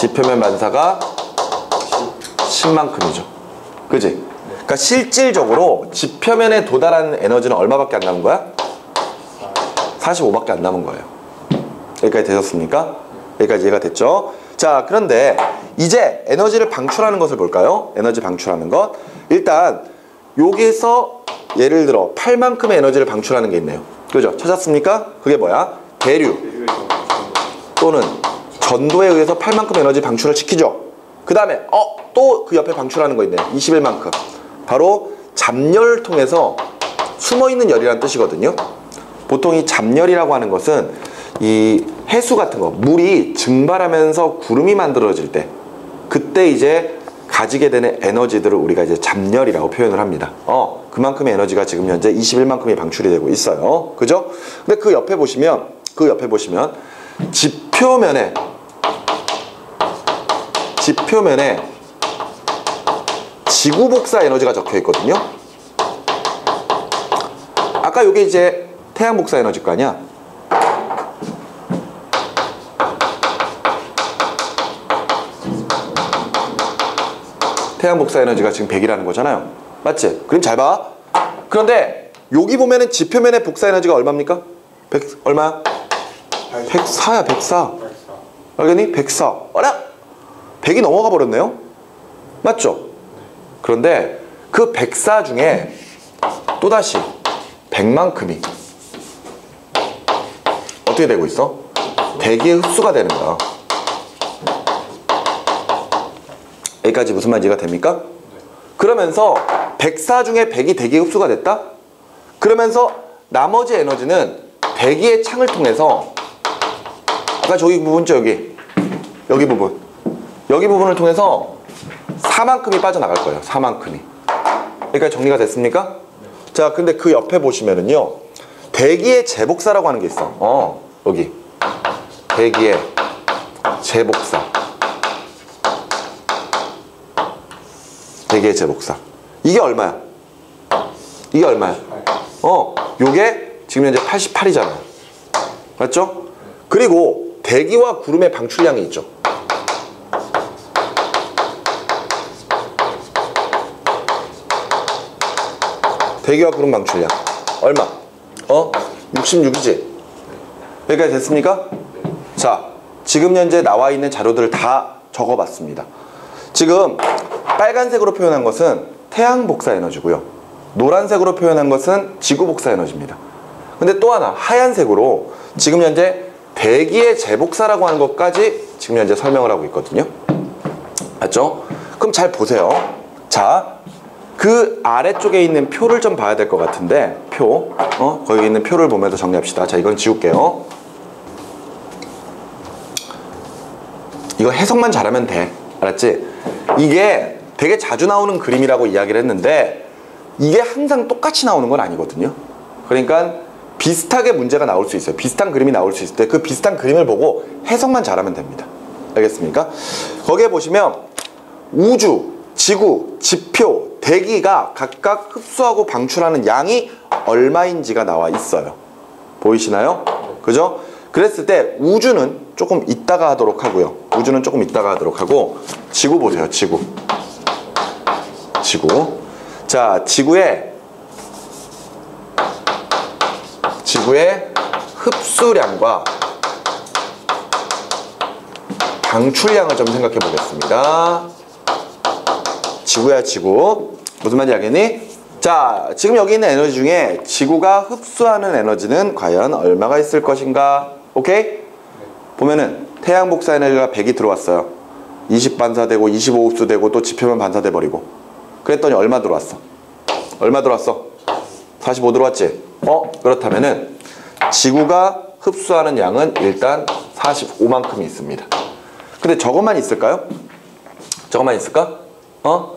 지표면 반사가 10만큼이죠. 그지? 그러니까 실질적으로 지표면에 도달하는 에너지는 얼마밖에 안 남은 거야? 45밖에 안 남은 거예요. 여기까지 되셨습니까? 여기까지 이해가 됐죠? 자, 그런데 이제 에너지를 방출하는 것을 볼까요? 에너지 방출하는 것. 일단 여기서 예를 들어 8만큼의 에너지를 방출하는 게 있네요. 그죠? 찾았습니까? 그게 뭐야? 대류 또는 전도에 의해서 8만큼 에너지 방출을 시키죠. 그 다음에 또 그 옆에 방출하는 거 있네요. 21만큼. 바로 잡열을 통해서 숨어있는 열이라는 뜻이거든요. 보통 이 잡열이라고 하는 것은 이 해수 같은 거, 물이 증발하면서 구름이 만들어질 때, 그때 이제 가지게 되는 에너지들을 우리가 이제 잡열이라고 표현을 합니다. 그만큼의 에너지가 지금 현재 21만큼이 방출이 되고 있어요. 그죠? 근데 그 옆에 보시면 지표면에 지구 복사 에너지가 적혀 있거든요. 아까 이게 이제 태양 복사 에너지일 거 아니야? 태양 복사 에너지가 지금 100이라는 거잖아요. 맞지? 그럼 잘 봐. 그런데 여기 보면은 지표면의 복사 에너지가 얼마입니까? 100, 얼마야? 104야, 104. 알겠니? 104. 어라? 100이 넘어가 버렸네요? 맞죠? 그런데 그 104 중에 또다시 100만큼이 어떻게 되고 있어? 대기에 흡수가 되는 거야. 여기까지 무슨 말인지 이해가 됩니까? 그러면서 104 중에 100이 대기에 흡수가 됐다? 그러면서 나머지 에너지는 대기의 창을 통해서 아까 저기 부분 있죠? 여기 부분을 통해서 4만큼이 빠져나갈 거예요. 4만큼이. 여기까지 정리가 됐습니까? 자, 근데 그 옆에 보시면은요, 대기의 재복사라고 하는 게 있어. 여기 대기의 재복사. 대기의 제복사. 이게 얼마야? 이게 얼마야? 요게 지금 현재 88이잖아요. 맞죠? 그리고 대기와 구름의 방출량이 있죠. 대기와 구름 방출량 얼마? 66이지? 여기까지 됐습니까? 자, 지금 현재 나와 있는 자료들을 다 적어봤습니다. 지금 빨간색으로 표현한 것은 태양 복사 에너지고요. 노란색으로 표현한 것은 지구 복사 에너지입니다. 근데 또 하나 하얀색으로 지금 현재 대기의 재복사라고 하는 것까지 지금 현재 설명을 하고 있거든요. 맞죠? 그럼 잘 보세요. 자, 그 아래쪽에 있는 표를 좀 봐야 될 것 같은데 표, 거기 있는 표를 보면서 정리합시다. 자, 이건 지울게요. 이거 해석만 잘하면 돼. 알았지? 이게 되게 자주 나오는 그림이라고 이야기를 했는데 이게 항상 똑같이 나오는 건 아니거든요. 그러니까 비슷하게 문제가 나올 수 있어요. 비슷한 그림이 나올 수 있을 때 그 비슷한 그림을 보고 해석만 잘하면 됩니다. 알겠습니까? 거기에 보시면 우주, 지구, 지표, 대기가 각각 흡수하고 방출하는 양이 얼마인지가 나와 있어요. 보이시나요? 그죠? 그랬을 때 우주는 조금 이따가 하도록 하고요. 우주는 조금 이따가 하도록 하고 지구 보세요. 지구. 자, 지구의 흡수량과 방출량을 좀 생각해 보겠습니다. 지구야, 지구. 무슨 말인지 알겠니? 자, 지금 여기 있는 에너지 중에 지구가 흡수하는 에너지는 과연 얼마가 있을 것인가? 오케이? 보면은 태양 복사 에너지가 100이 들어왔어요. 20 반사되고 25 흡수되고 또 지표면 반사돼 버리고. 그랬더니 얼마 들어왔어? 얼마 들어왔어? 45 들어왔지? 그렇다면은 지구가 흡수하는 양은 일단 45만큼이 있습니다. 근데 저것만 있을까요? 저것만 있을까?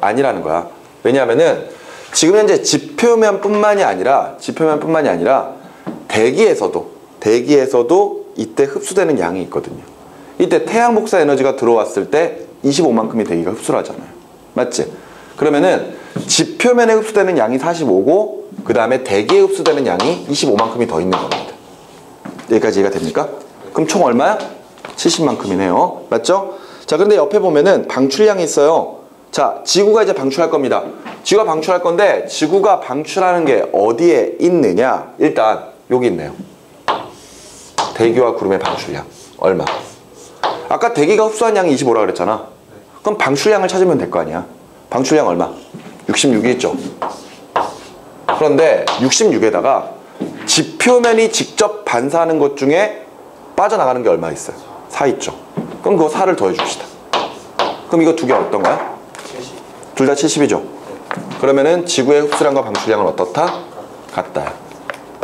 아니라는 거야. 왜냐하면은 지금 현재 지표면뿐만이 아니라 대기에서도 이때 흡수되는 양이 있거든요. 이때 태양 복사 에너지가 들어왔을 때 25만큼이 대기가 흡수를 하잖아요. 맞지? 그러면은 지표면에 흡수되는 양이 45고 그 다음에 대기에 흡수되는 양이 25만큼이 더 있는 겁니다. 여기까지 이해가 됩니까? 그럼 총 얼마야? 70만큼이네요. 맞죠? 자, 근데 옆에 보면은 방출량이 있어요. 자, 지구가 이제 방출할 겁니다. 지구가 방출할 건데 지구가 방출하는 게 어디에 있느냐? 일단 여기 있네요. 대기와 구름의 방출량 얼마? 아까 대기가 흡수한 양이 25라 그랬잖아. 그럼 방출량을 찾으면 될 거 아니야. 방출량 얼마? 66이 있죠. 그런데 66에다가 지표면이 직접 반사하는 것 중에 빠져나가는 게 얼마 있어요? 4 있죠. 그럼 그거 4를 더해 줍시다. 그럼 이거 두 개 어떤 거야? 둘 다 70이죠. 그러면은 지구의 흡수량과 방출량은 어떻다? 같다.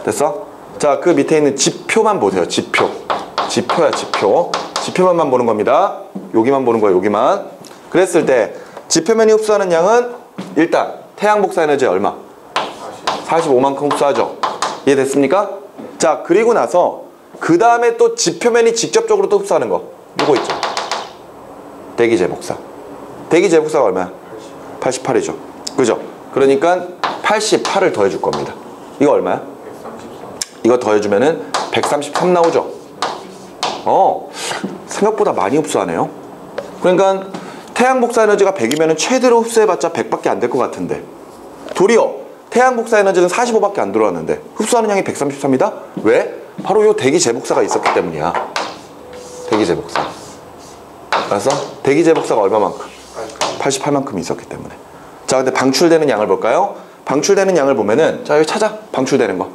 됐어? 자, 그 밑에 있는 지표만 보세요. 지표야, 지표. 지표면만 보는 겁니다. 여기만 보는 거예요. 여기만. 그랬을 때 지표면이 흡수하는 양은 일단 태양 복사 에너지 얼마? 45만큼 흡수하죠. 이해됐습니까? 자, 그리고 나서 그 다음에 또 지표면이 직접적으로 또 흡수하는 거 이거 있죠. 대기 재복사. 대기 재복사가 얼마야? 88이죠. 그죠? 그러니까 88을 더해 줄 겁니다. 이거 얼마야? 133. 이거 더해주면은 133 나오죠. 생각보다 많이 흡수하네요. 그러니까 태양 복사 에너지가 100이면 최대로 흡수해봤자 100밖에 안 될 것 같은데 도리어 태양 복사 에너지는 45밖에 안 들어왔는데 흡수하는 양이 133이다? 왜? 바로 요 대기 재복사가 있었기 때문이야. 대기 재복사. 알았어? 대기 재복사가 얼마만큼? 88만큼이 있었기 때문에. 자, 근데 방출되는 양을 볼까요? 방출되는 양을 보면은 자, 여기 찾아. 방출되는 거.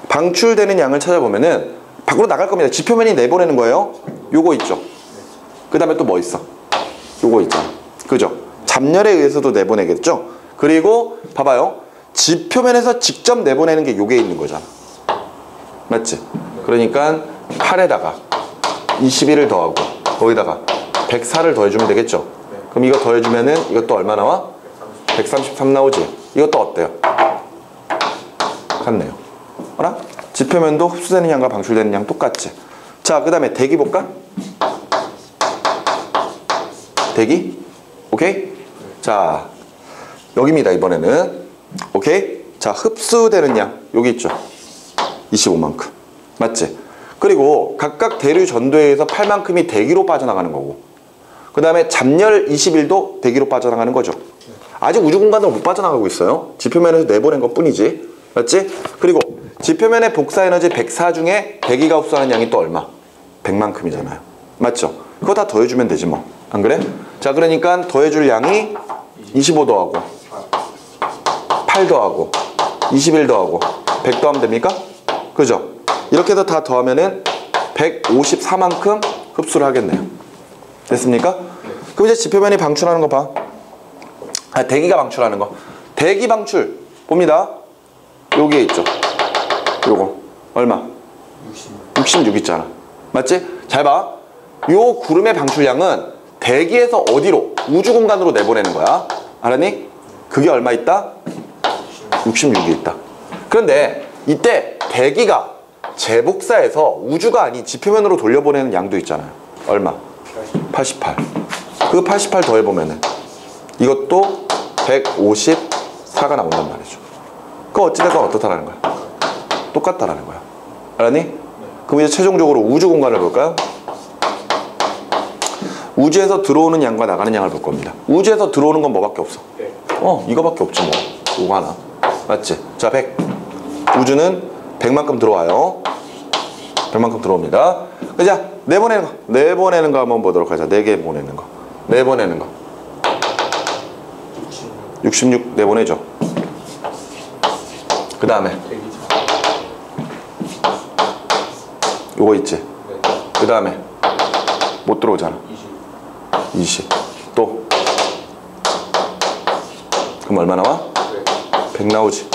방출되는 양을 찾아보면은 밖으로 나갈 겁니다. 지표면이 내보내는 거예요. 요거 있죠. 그 다음에 또 뭐 있어? 요거 있잖아. 그죠? 잡열에 의해서도 내보내겠죠? 그리고 봐봐요. 지표면에서 직접 내보내는 게 요게 있는 거잖아. 맞지? 그러니까 8에다가 21을 더하고 거기다가 104를 더해주면 되겠죠? 그럼 이거 더해주면은 이것도 얼마 나와? 133 나오지? 이것도 어때요? 같네요. 알아? 지표면도 흡수되는 양과 방출되는 양 똑같지? 자, 그 다음에 대기 볼까? 대기? 오케이? 자, 여기입니다. 이번에는. 오케이? 자, 흡수되는 양 여기 있죠. 25만큼. 맞지? 그리고 각각 대류 전도에 의해서 8만큼이 대기로 빠져나가는 거고, 그 다음에 잠열 21도 대기로 빠져나가는 거죠. 아직 우주 공간으로 못 빠져나가고 있어요. 지표면에서 내보낸 것 뿐이지. 맞지? 그리고 지표면의 복사 에너지 104 중에 대기가 흡수하는 양이 또 얼마? 100만큼이잖아요. 맞죠? 그거 다 더해주면 되지 뭐. 안 그래? 자, 그러니까 더해줄 양이 25 더하고 8 더하고 21 더하고 100 더하면 됩니까? 그죠? 이렇게 해서 다 더하면은 154만큼 흡수를 하겠네요. 됐습니까? 그럼 이제 지표면이 방출하는 거 봐. 아, 대기가 방출하는 거. 대기 방출 봅니다. 여기에 있죠. 요거 얼마? 66 있잖아. 맞지? 잘 봐. 요 구름의 방출량은 대기에서 어디로? 우주 공간으로 내보내는 거야. 알았니? 그게 얼마 있다? 66이 있다. 그런데 이때 대기가 재복사해서 우주가 아닌 지표면으로 돌려보내는 양도 있잖아요. 얼마? 88. 그 88 더해보면은 이것도 154가 나온단 말이죠. 그 어찌됐건 어떻다라는 거야? 똑같다라는 거야. 알았니? 그럼 이제 최종적으로 우주 공간을 볼까요? 우주에서 들어오는 양과 나가는 양을 볼 겁니다. 우주에서 들어오는 건 뭐밖에 없어? 이거밖에 없지 뭐. 이거 하나. 맞지? 자, 100. 우주는 100만큼 들어와요. 100만큼 들어옵니다. 자, 내보내는 거. 내보내는 거 한번 보도록 하자. 4개 보내는 거. 내보내는 거. 66 내보내죠. 그 다음에 요거 있지. 그 다음에 못 들어오잖아. 20. 또 그럼 얼마 나와? 100 나오지.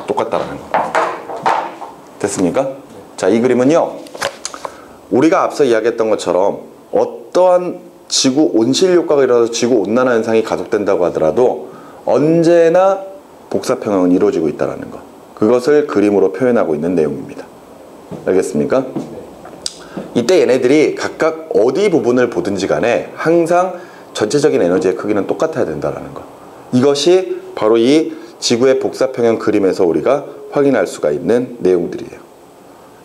똑같다라는 거. 됐습니까? 자, 이 그림은요, 우리가 앞서 이야기했던 것처럼 어떠한 지구 온실 효과가 일어나서 지구 온난화 현상이 가속된다고 하더라도 언제나 복사평형은 이루어지고 있다는 것, 그것을 그림으로 표현하고 있는 내용입니다. 알겠습니까? 이때 얘네들이 각각 어디 부분을 보든지 간에 항상 전체적인 에너지의 크기는 똑같아야 된다는 것, 이것이 바로 이 지구의 복사평형 그림에서 우리가 확인할 수가 있는 내용들이에요.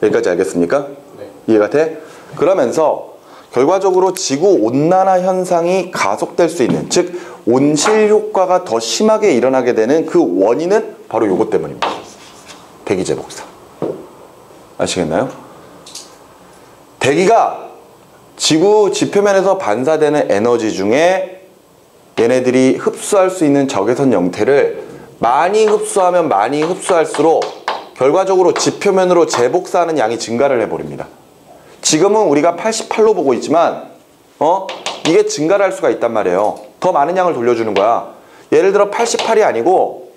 여기까지 알겠습니까? 네. 이해가 돼? 그러면서 결과적으로 지구 온난화 현상이 가속될 수 있는, 즉 온실 효과가 더 심하게 일어나게 되는 그 원인은 바로 요것 때문입니다. 대기재 복사. 아시겠나요? 대기가 지구 지표면에서 반사되는 에너지 중에 얘네들이 흡수할 수 있는 적외선 형태를 많이 흡수하면 많이 흡수할수록 결과적으로 지표면으로 재복사하는 양이 증가를 해버립니다. 지금은 우리가 88로 보고 있지만 이게 증가를 할 수가 있단 말이에요. 더 많은 양을 돌려주는 거야. 예를 들어 88이 아니고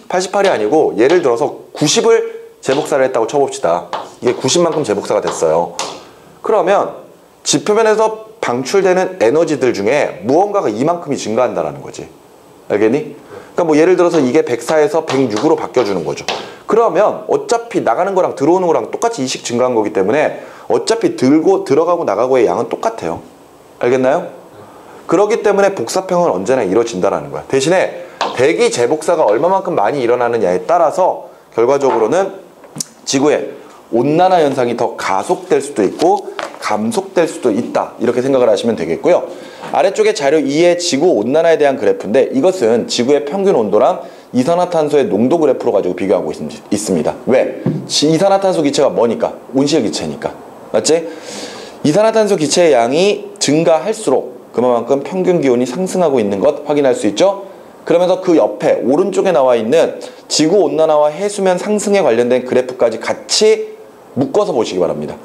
88이 아니고 예를 들어서 90을 재복사를 했다고 쳐봅시다. 이게 90만큼 재복사가 됐어요. 그러면 지표면에서 방출되는 에너지들 중에 무언가가 이만큼이 증가한다는 거지. 알겠니? 그러니까 뭐 예를 들어서 이게 104에서 106으로 바뀌어주는 거죠. 그러면 어차피 나가는 거랑 들어오는 거랑 똑같이 이식 증가한 거기 때문에 어차피 들어가고 나가고의 양은 똑같아요. 알겠나요? 그렇기 때문에 복사평은 언제나 이루어진다는 거야. 대신에 대기 재복사가 얼마만큼 많이 일어나느냐에 따라서 결과적으로는 지구의 온난화 현상이 더 가속될 수도 있고 감속될 수도 있다, 이렇게 생각을 하시면 되겠고요. 아래쪽에 자료 2의 지구 온난화에 대한 그래프인데, 이것은 지구의 평균 온도랑 이산화탄소의 농도 그래프로 가지고 비교하고 있습니다. 왜? 이산화탄소 기체가 뭐니까? 온실 기체니까. 맞지? 이산화탄소 기체의 양이 증가할수록 그만큼 평균 기온이 상승하고 있는 것 확인할 수 있죠? 그러면서 그 옆에 오른쪽에 나와 있는 지구 온난화와 해수면 상승에 관련된 그래프까지 같이 묶어서 보시기 바랍니다.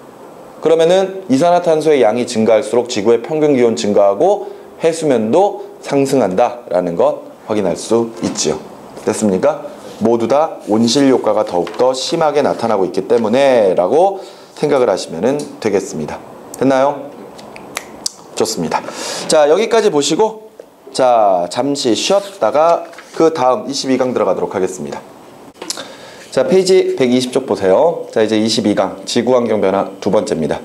그러면은 이산화탄소의 양이 증가할수록 지구의 평균 기온 증가하고 해수면도 상승한다라는 것 확인할 수 있지요. 됐습니까? 모두 다 온실 효과가 더욱더 심하게 나타나고 있기 때문에 라고 생각을 하시면 되겠습니다. 됐나요? 좋습니다. 자, 여기까지 보시고 자, 잠시 쉬었다가 그 다음 22강 들어가도록 하겠습니다. 자, 페이지 120쪽 보세요. 자, 이제 22강 지구환경 변화 두 번째입니다.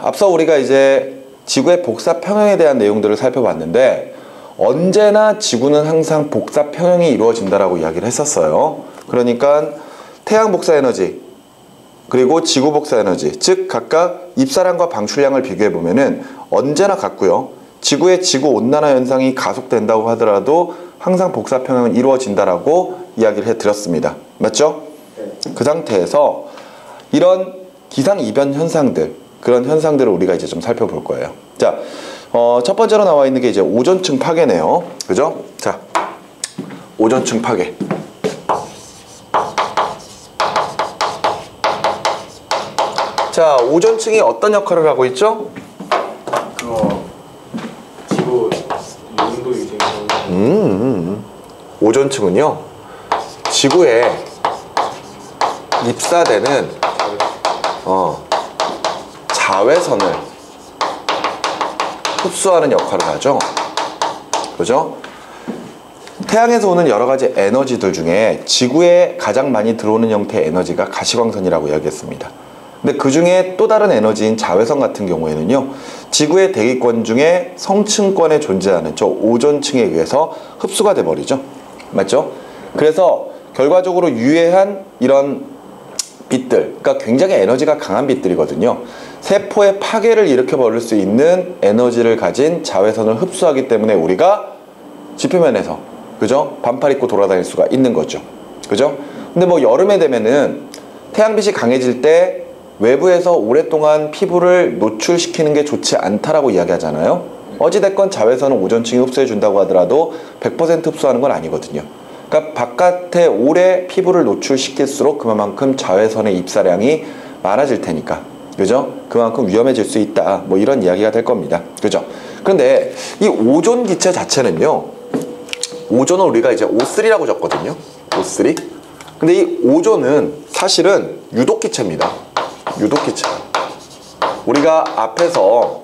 앞서 우리가 이제 지구의 복사 평형에 대한 내용들을 살펴봤는데 언제나 지구는 항상 복사 평형이 이루어진다라고 이야기를 했었어요. 그러니까 태양 복사 에너지 그리고 지구 복사 에너지, 즉 각각 입사량과 방출량을 비교해 보면은 언제나 같고요. 지구의 지구 온난화 현상이 가속된다고 하더라도 항상 복사 평형은 이루어진다라고 이야기를 해드렸습니다. 맞죠? 그 상태에서 이런 기상 이변 현상들, 그런 현상들을 우리가 이제 좀 살펴볼 거예요. 자, 첫 번째로 나와 있는 게 이제 오존층 파괴네요. 그죠? 자, 오존층 파괴. 자, 오존층이 어떤 역할을 하고 있죠? 그거 지구 온도 유지. 오존층은요, 지구에 입사되는 자외선을 흡수하는 역할을 하죠. 그죠? 태양에서 오는 여러 가지 에너지들 중에 지구에 가장 많이 들어오는 형태의 에너지가 가시광선이라고 이야기했습니다. 근데 그 중에 또 다른 에너지인 자외선 같은 경우에는요, 지구의 대기권 중에 성층권에 존재하는 저 오존층에 의해서 흡수가 돼 버리죠. 맞죠? 그래서 결과적으로 유해한 이런 빛들, 그러니까 굉장히 에너지가 강한 빛들이거든요. 세포의 파괴를 일으켜 버릴 수 있는 에너지를 가진 자외선을 흡수하기 때문에 우리가 지표면에서, 그죠? 반팔 입고 돌아다닐 수가 있는 거죠. 그죠? 근데 뭐 여름에 되면은 태양빛이 강해질 때 외부에서 오랫동안 피부를 노출시키는 게 좋지 않다라고 이야기하잖아요. 어찌됐건 자외선은 오존층이 흡수해 준다고 하더라도 100% 흡수하는 건 아니거든요. 그러니까 바깥에 오래 피부를 노출시킬수록 그만큼 자외선의 입사량이 많아질 테니까, 그죠? 그만큼 위험해질 수 있다, 뭐 이런 이야기가 될 겁니다. 그죠? 그런데 이 오존 기체 자체는요, 오존은 우리가 이제 O3라고 적거든요. O3. 근데 이 오존은 사실은 유독 기체입니다. 유독 기체. 우리가 앞에서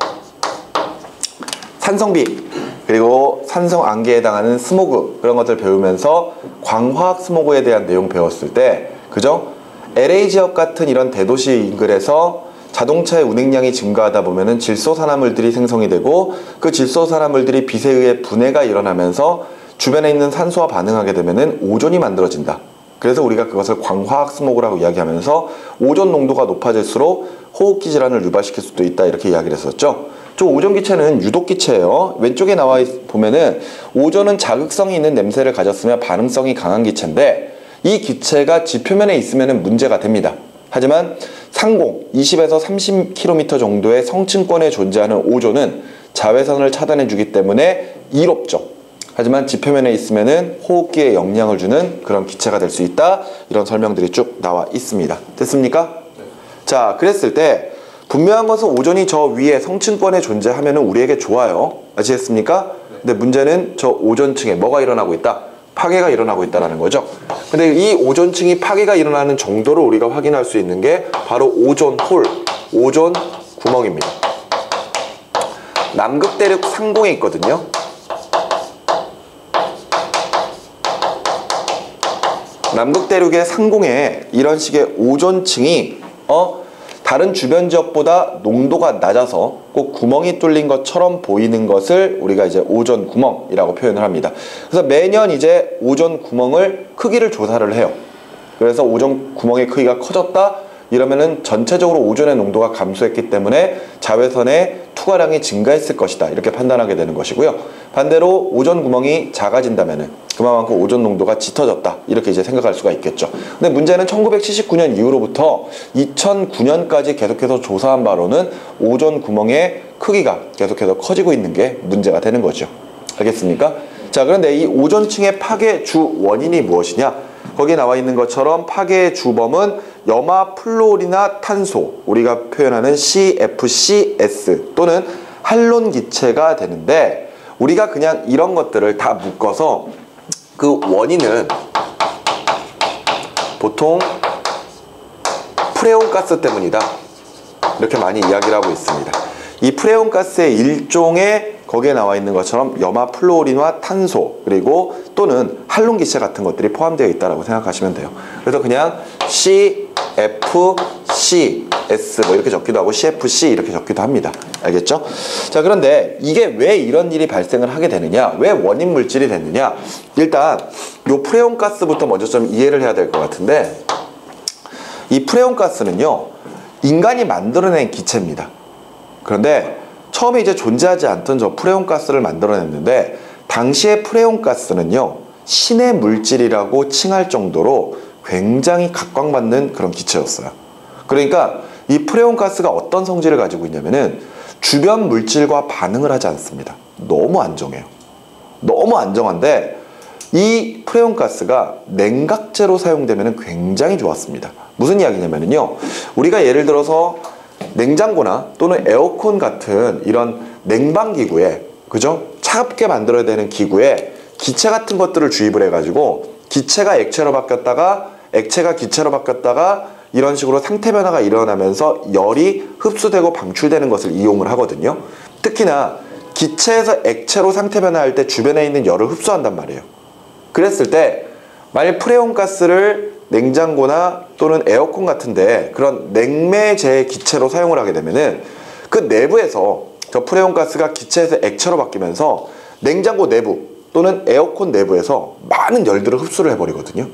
산성비 그리고 산성 안개에 해당하는 스모그, 그런 것들 배우면서 광화학 스모그에 대한 내용 배웠을 때, 그죠? LA 지역 같은 이런 대도시 인근에서 자동차의 운행량이 증가하다 보면은 질소산화물들이 생성이 되고, 그 질소산화물들이 빛에 의해 분해가 일어나면서 주변에 있는 산소와 반응하게 되면은 오존이 만들어진다. 그래서 우리가 그것을 광화학 스모그라고 이야기하면서 오존 농도가 높아질수록 호흡기 질환을 유발시킬 수도 있다, 이렇게 이야기를 했었죠. 저 오존 기체는 유독 기체예요. 왼쪽에 나와 보면은 오존은 자극성이 있는 냄새를 가졌으며 반응성이 강한 기체인데, 이 기체가 지표면에 있으면은 문제가 됩니다. 하지만 상공 20에서 30km 정도의 성층권에 존재하는 오존은 자외선을 차단해 주기 때문에 이롭죠. 하지만 지표면에 있으면은 호흡기에 영향을 주는 그런 기체가 될 수 있다, 이런 설명들이 쭉 나와 있습니다. 됐습니까? 네. 자, 그랬을 때 분명한 것은 오존이 저 위에 성층권에 존재하면은 우리에게 좋아요. 아시겠습니까? 근데 문제는 저 오존층에 뭐가 일어나고 있다? 파괴가 일어나고 있다는 거죠. 근데 이 오존층이 파괴가 일어나는 정도를 우리가 확인할 수 있는 게 바로 오존 홀, 오존 구멍입니다. 남극 대륙 상공에 있거든요. 남극 대륙의 상공에 이런 식의 오존층이 다른 주변 지역보다 농도가 낮아서 꼭 구멍이 뚫린 것처럼 보이는 것을 우리가 이제 오존 구멍이라고 표현을 합니다. 그래서 매년 이제 오존 구멍을 크기를 조사를 해요. 그래서 오존 구멍의 크기가 커졌다 이러면은 전체적으로 오존의 농도가 감소했기 때문에 자외선의 투과량이 증가했을 것이다, 이렇게 판단하게 되는 것이고요. 반대로 오존 구멍이 작아진다면은 그만큼 오존 농도가 짙어졌다, 이렇게 이제 생각할 수가 있겠죠. 근데 문제는 1979년 이후로부터 2009년까지 계속해서 조사한 바로는 오존 구멍의 크기가 계속해서 커지고 있는 게 문제가 되는 거죠. 알겠습니까? 자, 그런데 이 오존층의 파괴 주 원인이 무엇이냐? 거기에 나와 있는 것처럼 파괴의 주범은 염화 플로리나 탄소, 우리가 표현하는 CFCS 또는 할론 기체가 되는데, 우리가 그냥 이런 것들을 다 묶어서 그 원인은 보통 프레온 가스 때문이다, 이렇게 많이 이야기를 하고 있습니다. 이 프레온 가스의 일종의 거기에 나와 있는 것처럼 염화 플로린과 탄소 그리고 또는 할론 기체 같은 것들이 포함되어 있다고 생각하시면 돼요. 그래서 그냥 CFCS CFS 뭐 이렇게 적기도 하고 CFC 이렇게 적기도 합니다. 알겠죠? 자, 그런데 이게 왜 이런 일이 발생을 하게 되느냐? 왜 원인 물질이 됐느냐? 일단 요 프레온 가스부터 먼저 좀 이해를 해야 될 것 같은데, 이 프레온 가스는요, 인간이 만들어낸 기체입니다. 그런데 처음에 이제 존재하지 않던 저 프레온 가스를 만들어냈는데, 당시의 프레온 가스는요, 신의 물질이라고 칭할 정도로 굉장히 각광받는 그런 기체였어요. 그러니까 이 프레온 가스가 어떤 성질을 가지고 있냐면은 주변 물질과 반응을 하지 않습니다. 너무 안정해요. 너무 안정한데 이 프레온 가스가 냉각제로 사용되면 굉장히 좋았습니다. 무슨 이야기냐면요, 우리가 예를 들어서 냉장고나 또는 에어컨 같은 이런 냉방기구에, 그죠? 차갑게 만들어야 되는 기구에 기체 같은 것들을 주입을 해가지고 기체가 액체로 바뀌었다가 액체가 기체로 바뀌었다가 이런 식으로 상태 변화가 일어나면서 열이 흡수되고 방출되는 것을 이용을 하거든요. 특히나 기체에서 액체로 상태 변화할 때 주변에 있는 열을 흡수한단 말이에요. 그랬을 때 만약 프레온 가스를 냉장고나 또는 에어컨 같은데 그런 냉매제 기체로 사용을 하게 되면은 그 내부에서 저 프레온 가스가 기체에서 액체로 바뀌면서 냉장고 내부 또는 에어컨 내부에서 많은 열들을 흡수를 해버리거든요.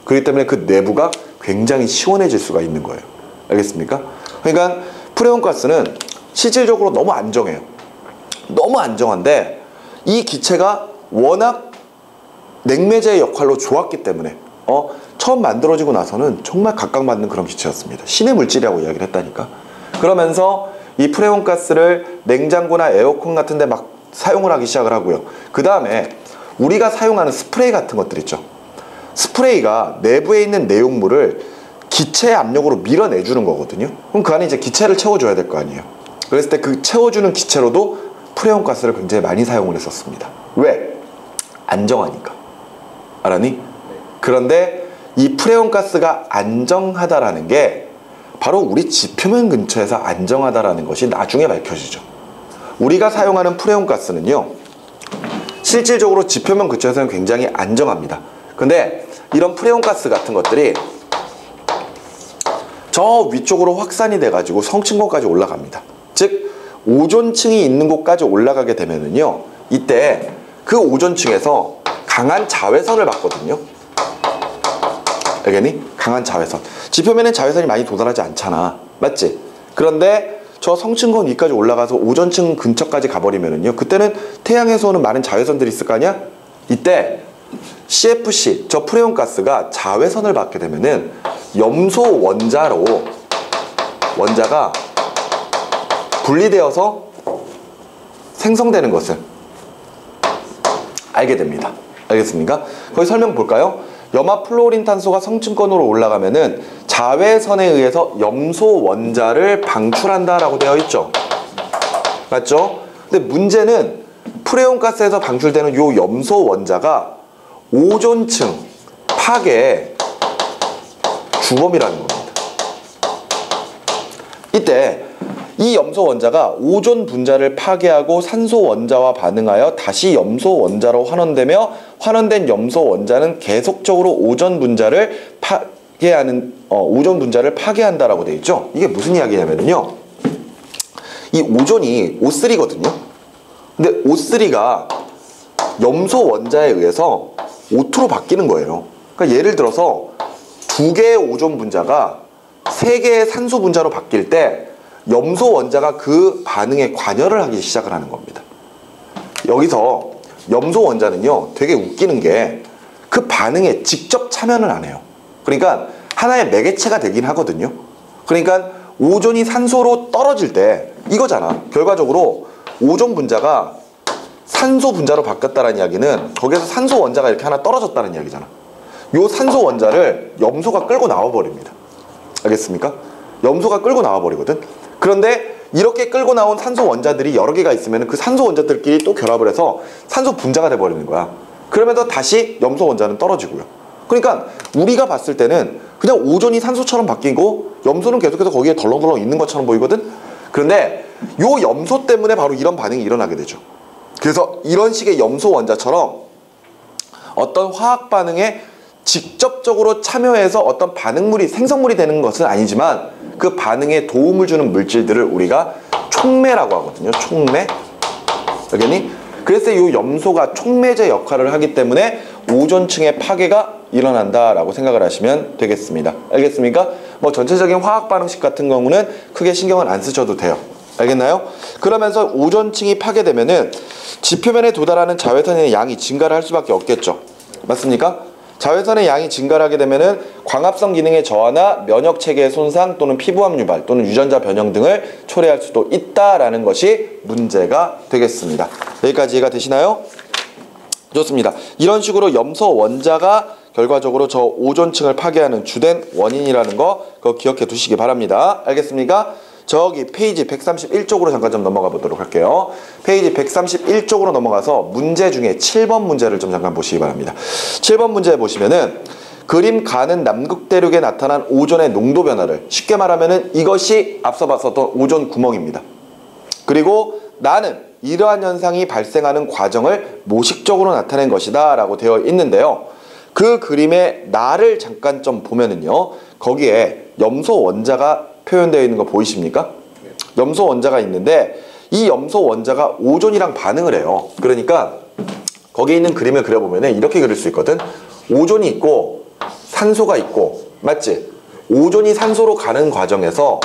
그렇기 때문에 그 내부가 굉장히 시원해질 수가 있는 거예요. 알겠습니까? 그러니까 프레온 가스는 실질적으로 너무 안정해요. 너무 안정한데 이 기체가 워낙 냉매제의 역할로 좋았기 때문에 처음 만들어지고 나서는 정말 각광받는 그런 기체였습니다. 신의 물질이라고 이야기를 했다니까. 그러면서 이 프레온 가스를 냉장고나 에어컨 같은 데 막 사용을 하기 시작을 하고요. 그 다음에 우리가 사용하는 스프레이 같은 것들 있죠. 스프레이가 내부에 있는 내용물을 기체의 압력으로 밀어내주는 거거든요. 그럼 그 안에 이제 기체를 채워줘야 될 거 아니에요. 그랬을 때 그 채워주는 기체로도 프레온 가스를 굉장히 많이 사용을 했었습니다. 왜? 안정하니까. 알았니? 그런데 이 프레온 가스가 안정하다라는 게 바로 우리 지표면 근처에서 안정하다라는 것이 나중에 밝혀지죠. 우리가 사용하는 프레온 가스는요, 실질적으로 지표면 근처에서는 굉장히 안정합니다. 근데 이런 프레온 가스 같은 것들이 저 위쪽으로 확산이 돼가지고 성층권까지 올라갑니다. 즉 오존층이 있는 곳까지 올라가게 되면은요, 이때 그 오존층에서 강한 자외선을 받거든요. 알겠니? 강한 자외선. 지표면엔 자외선이 많이 도달하지 않잖아. 맞지? 그런데 저 성층권 위까지 올라가서 오존층 근처까지 가버리면은요, 그때는 태양에서 오는 많은 자외선들이 있을 거 아니야? 이때 CFC, 저 프레온 가스가 자외선을 받게 되면은 염소 원자로 원자가 분리되어서 생성되는 것을 알게 됩니다. 알겠습니까? 거기 설명 볼까요? 염화 플로린 탄소가 성층권으로 올라가면은 자외선에 의해서 염소 원자를 방출한다라고 되어 있죠. 맞죠? 근데 문제는 프레온 가스에서 방출되는 요 염소 원자가 오존층 파괴의 주범이라는 겁니다. 이때 이 염소 원자가 오존 분자를 파괴하고 산소 원자와 반응하여 다시 염소 원자로 환원되며 환원된 염소 원자는 계속적으로 오존 분자를 파괴한다라고 되어 있죠. 이게 무슨 이야기냐면요, 이 오존이 O3거든요. 근데 O3가 염소 원자에 의해서 O2로 바뀌는 거예요. 그러니까 예를 들어서 2개의 오존 분자가 3개의 산소 분자로 바뀔 때 염소 원자가 그 반응에 관여를 하기 시작을 하는 겁니다. 여기서 염소 원자는요, 되게 웃기는 게 그 반응에 직접 참여는 안 해요. 그러니까 하나의 매개체가 되긴 하거든요. 그러니까 오존이 산소로 떨어질 때 이거잖아. 결과적으로 오존 분자가 산소 분자로 바뀌었다는 이야기는 거기에서 산소 원자가 이렇게 하나 떨어졌다는 이야기잖아. 요 산소 원자를 염소가 끌고 나와 버립니다. 알겠습니까? 염소가 끌고 나와 버리거든. 그런데 이렇게 끌고 나온 산소 원자들이 여러 개가 있으면 그 산소 원자들끼리 또 결합을 해서 산소 분자가 돼 버리는 거야. 그러면서 다시 염소 원자는 떨어지고요. 그러니까 우리가 봤을 때는 그냥 오존이 산소처럼 바뀌고 염소는 계속해서 거기에 덜렁덜렁 있는 것처럼 보이거든. 그런데 요 염소 때문에 바로 이런 반응이 일어나게 되죠. 그래서 이런 식의 염소 원자처럼 어떤 화학 반응에 직접적으로 참여해서 어떤 반응물이 생성물이 되는 것은 아니지만 그 반응에 도움을 주는 물질들을 우리가 촉매라고 하거든요. 촉매. 알겠니? 그래서 이 염소가 촉매제 역할을 하기 때문에 오존층의 파괴가 일어난다라고 생각을 하시면 되겠습니다. 알겠습니까? 뭐 전체적인 화학 반응식 같은 경우는 크게 신경을 안 쓰셔도 돼요. 알겠나요? 그러면서 오존층이 파괴되면은 지표면에 도달하는 자외선의 양이 증가를 할 수밖에 없겠죠. 맞습니까? 자외선의 양이 증가를 하게 되면은 광합성 기능의 저하나 면역 체계의 손상 또는 피부암 유발 또는 유전자 변형 등을 초래할 수도 있다라는 것이 문제가 되겠습니다. 여기까지 이해가 되시나요? 좋습니다. 이런 식으로 염소 원자가 결과적으로 저 오존층을 파괴하는 주된 원인이라는 거 그거 기억해 두시기 바랍니다. 알겠습니까? 저기 페이지 131쪽으로 잠깐 좀 넘어가 보도록 할게요. 페이지 131쪽으로 넘어가서 문제 중에 7번 문제를 좀 잠깐 보시기 바랍니다. 7번 문제 보시면은 그림 가는 남극대륙에 나타난 오존의 농도 변화를 쉽게 말하면은 이것이 앞서 봤었던 오존 구멍입니다. 그리고 나는 이러한 현상이 발생하는 과정을 모식적으로 나타낸 것이다 라고 되어 있는데요. 그 그림의 나를 잠깐 좀 보면은요. 거기에 염소 원자가 표현되어 있는 거 보이십니까? 염소 원자가 있는데 이 염소 원자가 오존이랑 반응을 해요. 그러니까 거기 있는 그림을 그려보면 이렇게 그릴 수 있거든. 오존이 있고 산소가 있고 맞지? 오존이 산소로 가는 과정에서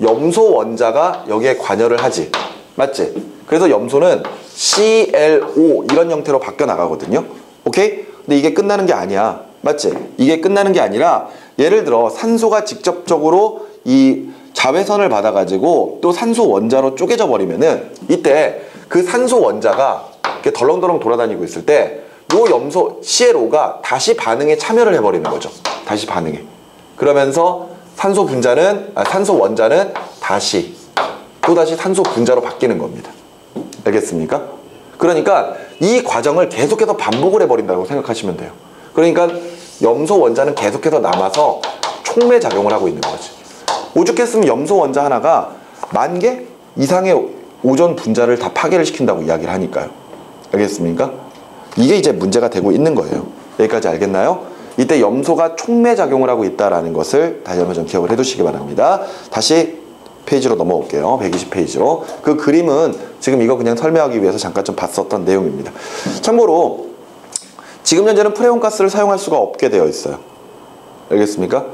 염소 원자가 여기에 관여를 하지. 맞지? 그래서 염소는 ClO 이런 형태로 바뀌어 나가거든요. 오케이? 근데 이게 끝나는 게 아니야. 맞지? 이게 끝나는 게 아니라 예를 들어 산소가 직접적으로 이 자외선을 받아가지고 또 산소 원자로 쪼개져 버리면은 이때 그 산소 원자가 이렇게 덜렁덜렁 돌아다니고 있을 때 요 염소 ClO가 다시 반응에 참여를 해버리는 거죠. 다시 반응에. 그러면서 산소 원자는 또다시 산소 분자로 바뀌는 겁니다. 알겠습니까? 그러니까 이 과정을 계속해서 반복을 해버린다고 생각하시면 돼요. 그러니까 염소 원자는 계속해서 남아서 촉매 작용을 하고 있는 거지. 오죽했으면 염소 원자 하나가 10,000개 이상의 오존 분자를 다 파괴를 시킨다고 이야기를 하니까요. 알겠습니까? 이게 이제 문제가 되고 있는 거예요. 여기까지 알겠나요? 이때 염소가 촉매 작용을 하고 있다는 것을 다시 한번 좀 기억을 해두시기 바랍니다. 다시 페이지로 넘어올게요. 120페이지로. 그 그림은 지금 이거 그냥 설명하기 위해서 잠깐 좀 봤었던 내용입니다. 참고로 지금 현재는 프레온가스를 사용할 수가 없게 되어 있어요. 알겠습니까?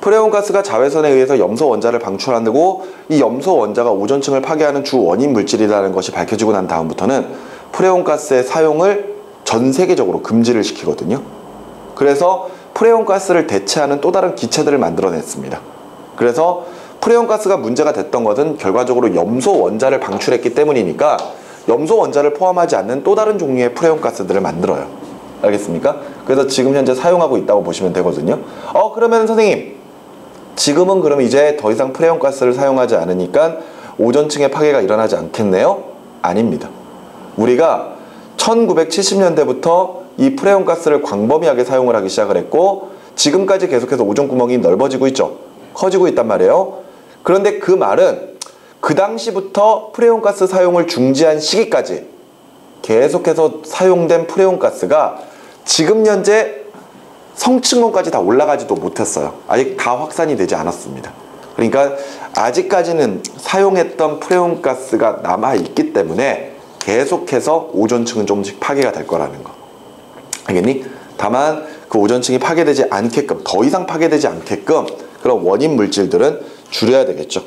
프레온가스가 자외선에 의해서 염소 원자를 방출하고 이 염소 원자가 오존층을 파괴하는 주 원인 물질이라는 것이 밝혀지고 난 다음부터는 프레온가스의 사용을 전 세계적으로 금지를 시키거든요. 그래서 프레온가스를 대체하는 또 다른 기체들을 만들어냈습니다. 그래서 프레온가스가 문제가 됐던 것은 결과적으로 염소 원자를 방출했기 때문이니까 염소 원자를 포함하지 않는 또 다른 종류의 프레온가스들을 만들어요. 알겠습니까? 그래서 지금 현재 사용하고 있다고 보시면 되거든요. 그러면 선생님 지금은 그럼 이제 더 이상 프레온가스를 사용하지 않으니까 오존층의 파괴가 일어나지 않겠네요? 아닙니다. 우리가 1970년대부터 이 프레온가스를 광범위하게 사용을 하기 시작을 했고 지금까지 계속해서 오존 구멍이 넓어지고 있죠. 커지고 있단 말이에요. 그런데 그 말은 그 당시부터 프레온가스 사용을 중지한 시기까지 계속해서 사용된 프레온가스가 지금 현재 성층권까지 다 올라가지도 못했어요. 아직 다 확산이 되지 않았습니다. 그러니까 아직까지는 사용했던 프레온가스가 남아있기 때문에 계속해서 오존층은 조금씩 파괴가 될 거라는 거. 알겠니? 다만 그 오존층이 파괴되지 않게끔, 더 이상 파괴되지 않게끔 그런 원인 물질들은 줄여야 되겠죠.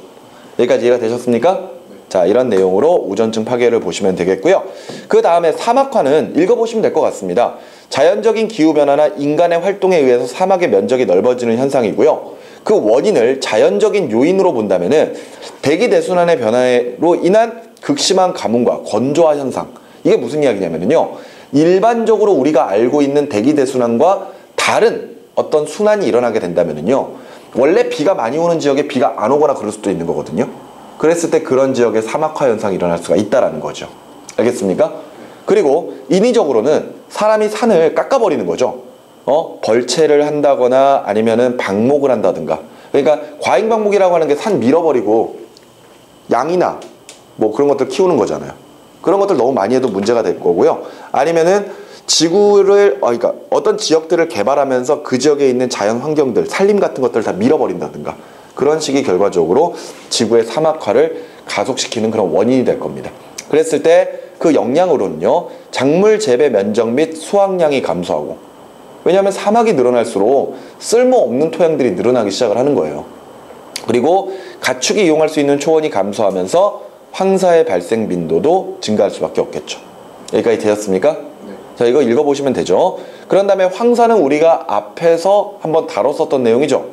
여기까지 이해가 되셨습니까? 자, 이런 내용으로 오존층 파괴를 보시면 되겠고요. 그 다음에 사막화는 읽어보시면 될 것 같습니다. 자연적인 기후변화나 인간의 활동에 의해서 사막의 면적이 넓어지는 현상이고요. 그 원인을 자연적인 요인으로 본다면은 대기대순환의 변화로 인한 극심한 가뭄과 건조화 현상. 이게 무슨 이야기냐면요. 일반적으로 우리가 알고 있는 대기대순환과 다른 어떤 순환이 일어나게 된다면요. 원래 비가 많이 오는 지역에 비가 안 오거나 그럴 수도 있는 거거든요. 그랬을 때 그런 지역에 사막화 현상이 일어날 수가 있다라는 거죠. 알겠습니까? 그리고 인위적으로는 사람이 산을 깎아버리는 거죠. 벌채를 한다거나 아니면은 방목을 한다든가. 그러니까 과잉방목이라고 하는 게 산 밀어버리고 양이나 뭐 그런 것들 키우는 거잖아요. 그런 것들 너무 많이 해도 문제가 될 거고요. 아니면은 그러니까 어떤 지역들을 개발하면서 그 지역에 있는 자연 환경들, 산림 같은 것들을 다 밀어버린다든가 그런 식이 결과적으로 지구의 사막화를 가속시키는 그런 원인이 될 겁니다. 그랬을 때 그 영향으로는요, 작물 재배 면적 및 수확량이 감소하고, 왜냐하면 사막이 늘어날수록 쓸모없는 토양들이 늘어나기 시작을 하는 거예요. 그리고 가축이 이용할 수 있는 초원이 감소하면서 황사의 발생 빈도도 증가할 수밖에 없겠죠. 여기까지 되셨습니까? 네. 자, 이거 읽어보시면 되죠. 그런 다음에 황사는 우리가 앞에서 한번 다뤘었던 내용이죠.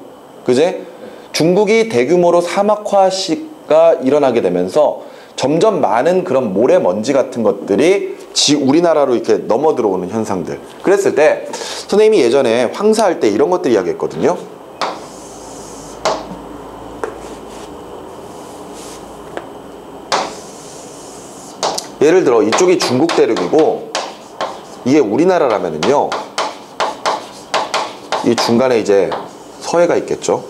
그제? 중국이 대규모로 사막화가 일어나게 되면서 점점 많은 그런 모래먼지 같은 것들이 우리나라로 이렇게 넘어 들어오는 현상들. 그랬을 때 선생님이 예전에 황사할 때 이런 것들 이야기했거든요. 예를 들어 이쪽이 중국 대륙이고 이게 우리나라라면은요, 이 중간에 이제 서해가 있겠죠.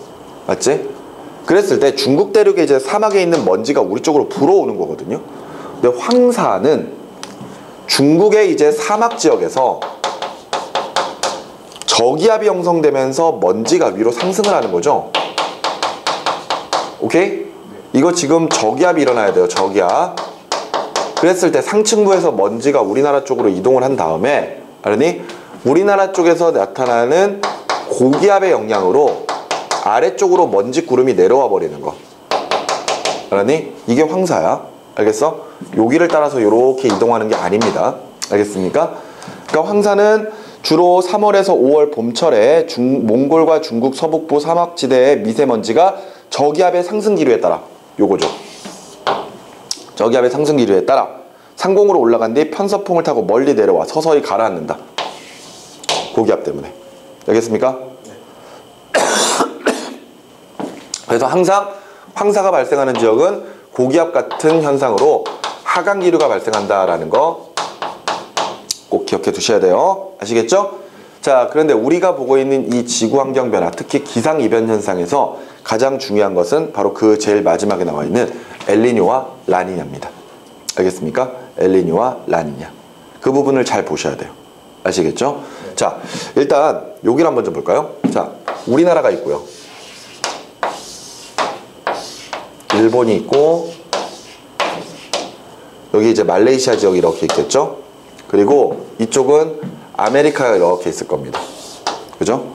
맞지? 그랬을 때 중국 대륙에 이제 사막에 있는 먼지가 우리 쪽으로 불어오는 거거든요. 근데 황사는 중국의 이제 사막 지역에서 저기압이 형성되면서 먼지가 위로 상승을 하는 거죠. 오케이? 이거 지금 저기압이 일어나야 돼요. 저기압. 그랬을 때 상층부에서 먼지가 우리나라 쪽으로 이동을 한 다음에, 알았니? 우리나라 쪽에서 나타나는 고기압의 영향으로 아래쪽으로 먼지 구름이 내려와 버리는 거. 알았니? 이게 황사야. 알겠어? 여기를 따라서 이렇게 이동하는 게 아닙니다. 알겠습니까? 그러니까 황사는 주로 3월에서 5월 봄철에 몽골과 중국 서북부 사막지대의 미세먼지가 저기압의 상승 기류에 따라, 요거죠. 저기압의 상승 기류에 따라 상공으로 올라간 뒤 편서풍을 타고 멀리 내려와 서서히 가라앉는다. 고기압 때문에. 알겠습니까? 그래서 항상 황사가 발생하는 지역은 고기압 같은 현상으로 하강 기류가 발생한다라는 거 꼭 기억해 두셔야 돼요. 아시겠죠? 자, 그런데 우리가 보고 있는 이 지구 환경 변화, 특히 기상 이변 현상에서 가장 중요한 것은 바로 그 제일 마지막에 나와 있는 엘니뇨와 라니냐입니다. 알겠습니까? 엘니뇨와 라니냐. 그 부분을 잘 보셔야 돼요. 아시겠죠? 자, 일단 여기를 한번 좀 볼까요? 자, 우리나라가 있고요. 일본이 있고, 여기 이제 말레이시아 지역이 이렇게 있겠죠? 그리고 이쪽은 아메리카가 이렇게 있을 겁니다. 그죠?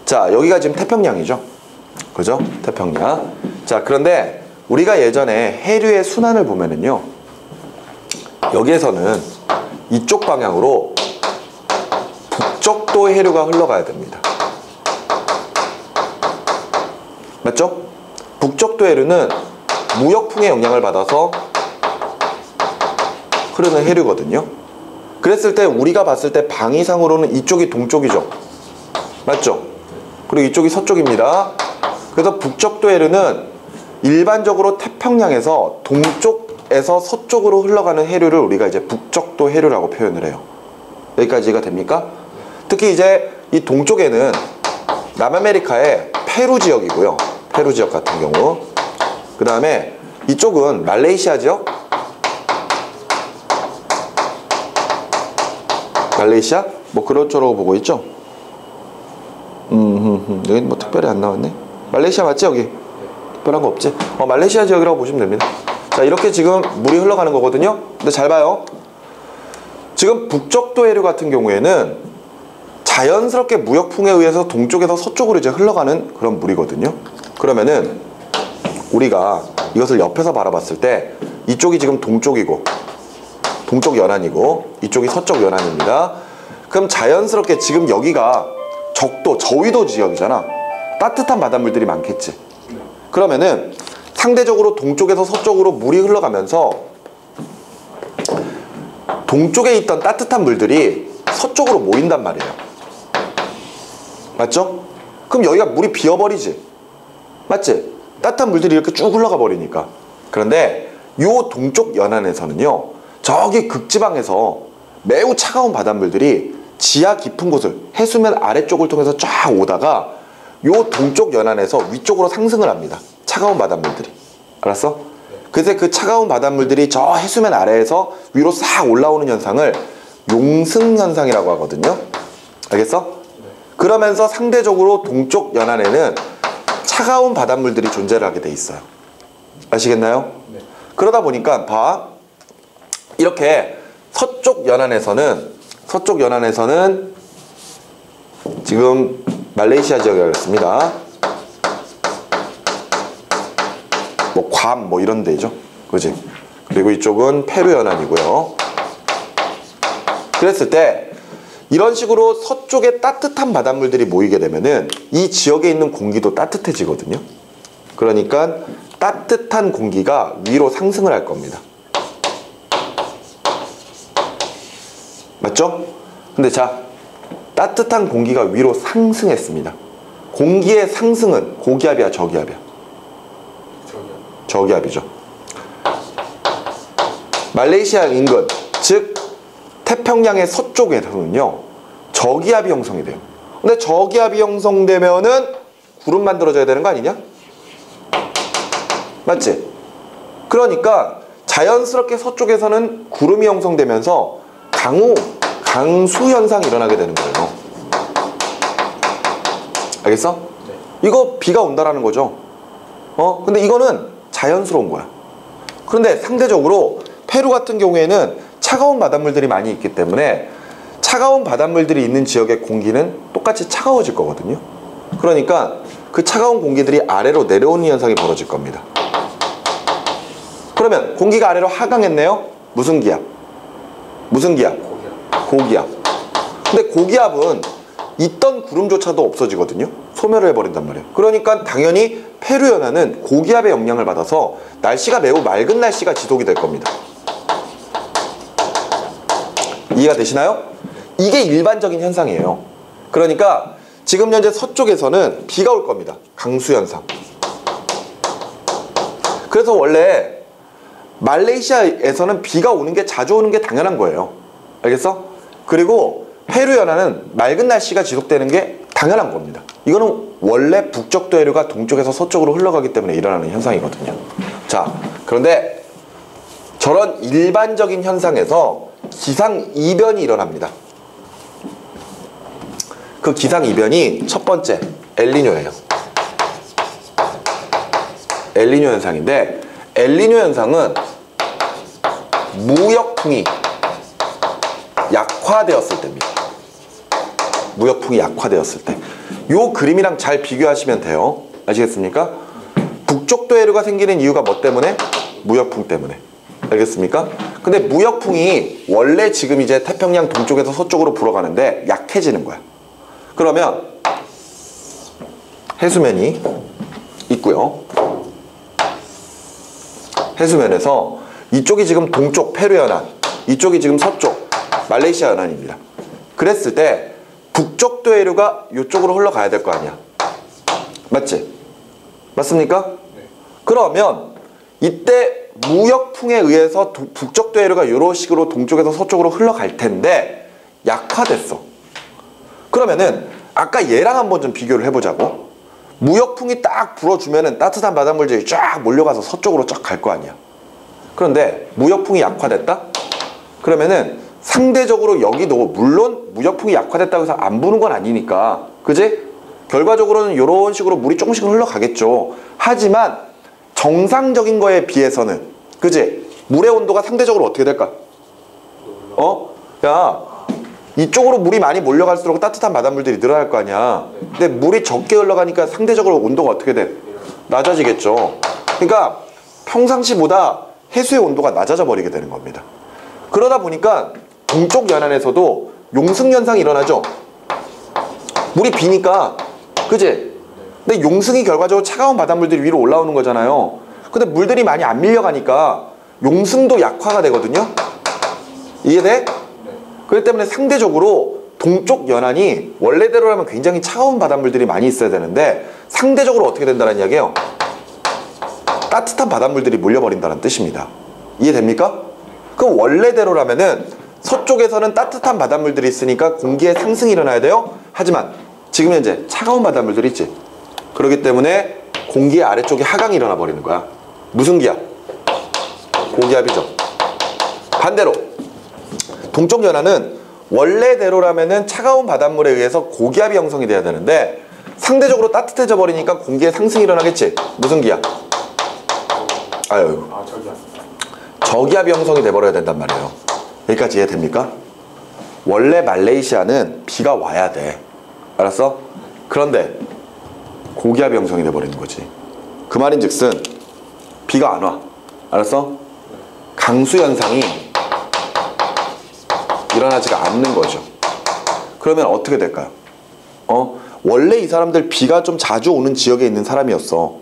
자, 여기가 지금 태평양이죠? 그죠? 태평양. 자, 그런데 우리가 예전에 해류의 순환을 보면은요, 여기에서는 이쪽 방향으로 북적도 해류가 흘러가야 됩니다. 맞죠? 북적도 해류는 무역풍의 영향을 받아서 흐르는 해류거든요. 그랬을 때 우리가 봤을 때 방위상으로는 이쪽이 동쪽이죠. 맞죠? 그리고 이쪽이 서쪽입니다. 그래서 북적도 해류는 일반적으로 태평양에서 동쪽에서 서쪽으로 흘러가는 해류를 우리가 이제 북적도 해류라고 표현을 해요. 여기까지가 됩니까? 특히 이제 이 동쪽에는 남아메리카의 페루 지역이고요. 페루 지역 같은 경우. 그 다음에 이쪽은 말레이시아 지역? 말레이시아? 뭐 그럴저로 보고 있죠? 여기 뭐 특별히 안 나왔네. 말레이시아 맞지 여기? 특별한 거 없지? 말레이시아 지역이라고 보시면 됩니다. 자, 이렇게 지금 물이 흘러가는 거거든요. 근데 잘 봐요. 지금 북적도 해류 같은 경우에는 자연스럽게 무역풍에 의해서 동쪽에서 서쪽으로 이제 흘러가는 그런 물이거든요. 그러면은 우리가 이것을 옆에서 바라봤을 때 이쪽이 지금 동쪽이고 동쪽 연안이고 이쪽이 서쪽 연안입니다. 그럼 자연스럽게 지금 여기가 적도, 저위도 지역이잖아. 따뜻한 바닷물들이 많겠지. 그러면은 상대적으로 동쪽에서 서쪽으로 물이 흘러가면서 동쪽에 있던 따뜻한 물들이 서쪽으로 모인단 말이에요. 맞죠? 그럼 여기가 물이 비어버리지. 맞지? 따뜻한 물들이 이렇게 쭉 흘러가 버리니까. 그런데 요 동쪽 연안에서는요, 저기 극지방에서 매우 차가운 바닷물들이 지하 깊은 곳을, 해수면 아래쪽을 통해서 쫙 오다가 요 동쪽 연안에서 위쪽으로 상승을 합니다. 차가운 바닷물들이. 알았어? 그래서 그 차가운 바닷물들이 저 해수면 아래에서 위로 싹 올라오는 현상을 용승 현상이라고 하거든요. 알겠어? 그러면서 상대적으로 동쪽 연안에는 차가운 바닷물들이 존재를 하게 돼 있어요. 아시겠나요? 네. 그러다 보니까 봐, 이렇게 서쪽 연안에서는 지금 말레이시아 지역이었습니다. 뭐 괌 뭐 이런 데죠, 그지? 그리고 이쪽은 페루 연안이고요. 그랬을 때 이런 식으로 서쪽에 따뜻한 바닷물들이 모이게 되면은 이 지역에 있는 공기도 따뜻해지거든요. 그러니까 따뜻한 공기가 위로 상승을 할 겁니다. 맞죠? 근데 자, 따뜻한 공기가 위로 상승했습니다. 공기의 상승은 고기압이야, 저기압이야? 저기요. 저기압이죠. 말레이시아 인근, 즉 태평양의 서쪽에서는요 저기압이 형성이 돼요. 근데 저기압이 형성되면은 구름 만들어져야 되는 거 아니냐? 맞지? 그러니까 자연스럽게 서쪽에서는 구름이 형성되면서 강수 현상이 일어나게 되는 거예요. 알겠어? 네. 이거 비가 온다라는 거죠. 근데 이거는 자연스러운 거야. 그런데 상대적으로 페루 같은 경우에는 차가운 바닷물들이 많이 있기 때문에 차가운 바닷물들이 있는 지역의 공기는 똑같이 차가워질 거거든요. 그러니까 그 차가운 공기들이 아래로 내려오는 현상이 벌어질 겁니다. 그러면 공기가 아래로 하강했네요. 무슨 기압? 무슨 기압? 고기압. 근데 고기압은 있던 구름조차도 없어지거든요. 소멸을 해버린단 말이에요. 그러니까 당연히 페루 연안은 고기압의 영향을 받아서 날씨가 매우 맑은 날씨가 지속이 될 겁니다. 이해가 되시나요? 이게 일반적인 현상이에요. 그러니까 지금 현재 서쪽에서는 비가 올 겁니다. 강수 현상. 그래서 원래 말레이시아에서는 비가 오는 게 자주 오는 게 당연한 거예요. 알겠어? 그리고 페루 연안은 맑은 날씨가 지속되는 게 당연한 겁니다. 이거는 원래 북쪽 대류가 동쪽에서 서쪽으로 흘러가기 때문에 일어나는 현상이거든요. 자, 그런데 저런 일반적인 현상에서 기상이변이 일어납니다. 그 기상이변이 첫 번째 엘니뇨예요. 엘니뇨 현상인데, 엘니뇨 현상은 무역풍이 약화되었을 때입니다. 무역풍이 약화되었을 때. 요 그림이랑 잘 비교하시면 돼요. 아시겠습니까? 북쪽 대류가 생기는 이유가 뭐 때문에? 무역풍 때문에. 알겠습니까? 근데 무역풍이 원래 지금 이제 태평양 동쪽에서 서쪽으로 불어가는데 약해지는 거야. 그러면 해수면이 있고요. 해수면에서 이쪽이 지금 동쪽 페루 연안, 이쪽이 지금 서쪽 말레이시아 연안입니다. 그랬을 때 북쪽 대류가 이쪽으로 흘러가야 될 거 아니야. 맞지? 맞습니까? 네. 그러면 이때 무역풍에 의해서 북쪽 대류가 이런 식으로 동쪽에서 서쪽으로 흘러갈 텐데 약화됐어. 그러면은 아까 얘랑 한번 좀 비교를 해보자고. 무역풍이 딱 불어주면은 따뜻한 바닷물들이 쫙 몰려가서 서쪽으로 쫙 갈 거 아니야. 그런데 무역풍이 약화됐다? 그러면은 상대적으로 여기도 물론 무역풍이 약화됐다고 해서 안 부는 건 아니니까, 그지? 결과적으로는 이런 식으로 물이 조금씩은 흘러가겠죠. 하지만 정상적인 거에 비해서는, 그지? 물의 온도가 상대적으로 어떻게 될까? 야, 이쪽으로 물이 많이 몰려갈수록 따뜻한 바닷물들이 늘어날 거 아니야. 근데 물이 적게 흘러가니까 상대적으로 온도가 어떻게 돼? 낮아지겠죠. 그러니까 평상시보다 해수의 온도가 낮아져 버리게 되는 겁니다. 그러다 보니까 동쪽 연안에서도 용승 현상이 일어나죠. 물이 비니까, 그지? 근데 용승이 결과적으로 차가운 바닷물들이 위로 올라오는 거잖아요. 근데 물들이 많이 안 밀려가니까 용승도 약화가 되거든요. 이해돼? 그렇기 때문에 상대적으로 동쪽 연안이 원래대로라면 굉장히 차가운 바닷물들이 많이 있어야 되는데 상대적으로 어떻게 된다는 이야기예요? 따뜻한 바닷물들이 몰려버린다는 뜻입니다. 이해됩니까? 그럼 원래대로라면은 서쪽에서는 따뜻한 바닷물들이 있으니까 공기의 상승이 일어나야 돼요. 하지만 지금 현재 차가운 바닷물들이 있지. 그렇기 때문에 공기의 아래쪽에 하강이 일어나 버리는 거야. 무슨 기압? 고기압이죠. 반대로 동쪽 연화는 원래대로라면은 차가운 바닷물에 의해서 고기압이 형성이 돼야 되는데 상대적으로 따뜻해져 버리니까 공기의 상승이 일어나겠지. 무슨 기압? 아유, 아, 저기요. 저기압이 형성이 돼버려야 된단 말이에요. 여기까지 이해됩니까? 원래 말레이시아는 비가 와야 돼. 알았어? 그런데 고기압이 형성이 돼버리는 거지. 그 말인즉슨 비가 안 와. 알았어? 강수 현상이 일어나지가 않는 거죠. 그러면 어떻게 될까요? 원래 이 사람들 비가 좀 자주 오는 지역에 있는 사람이었어.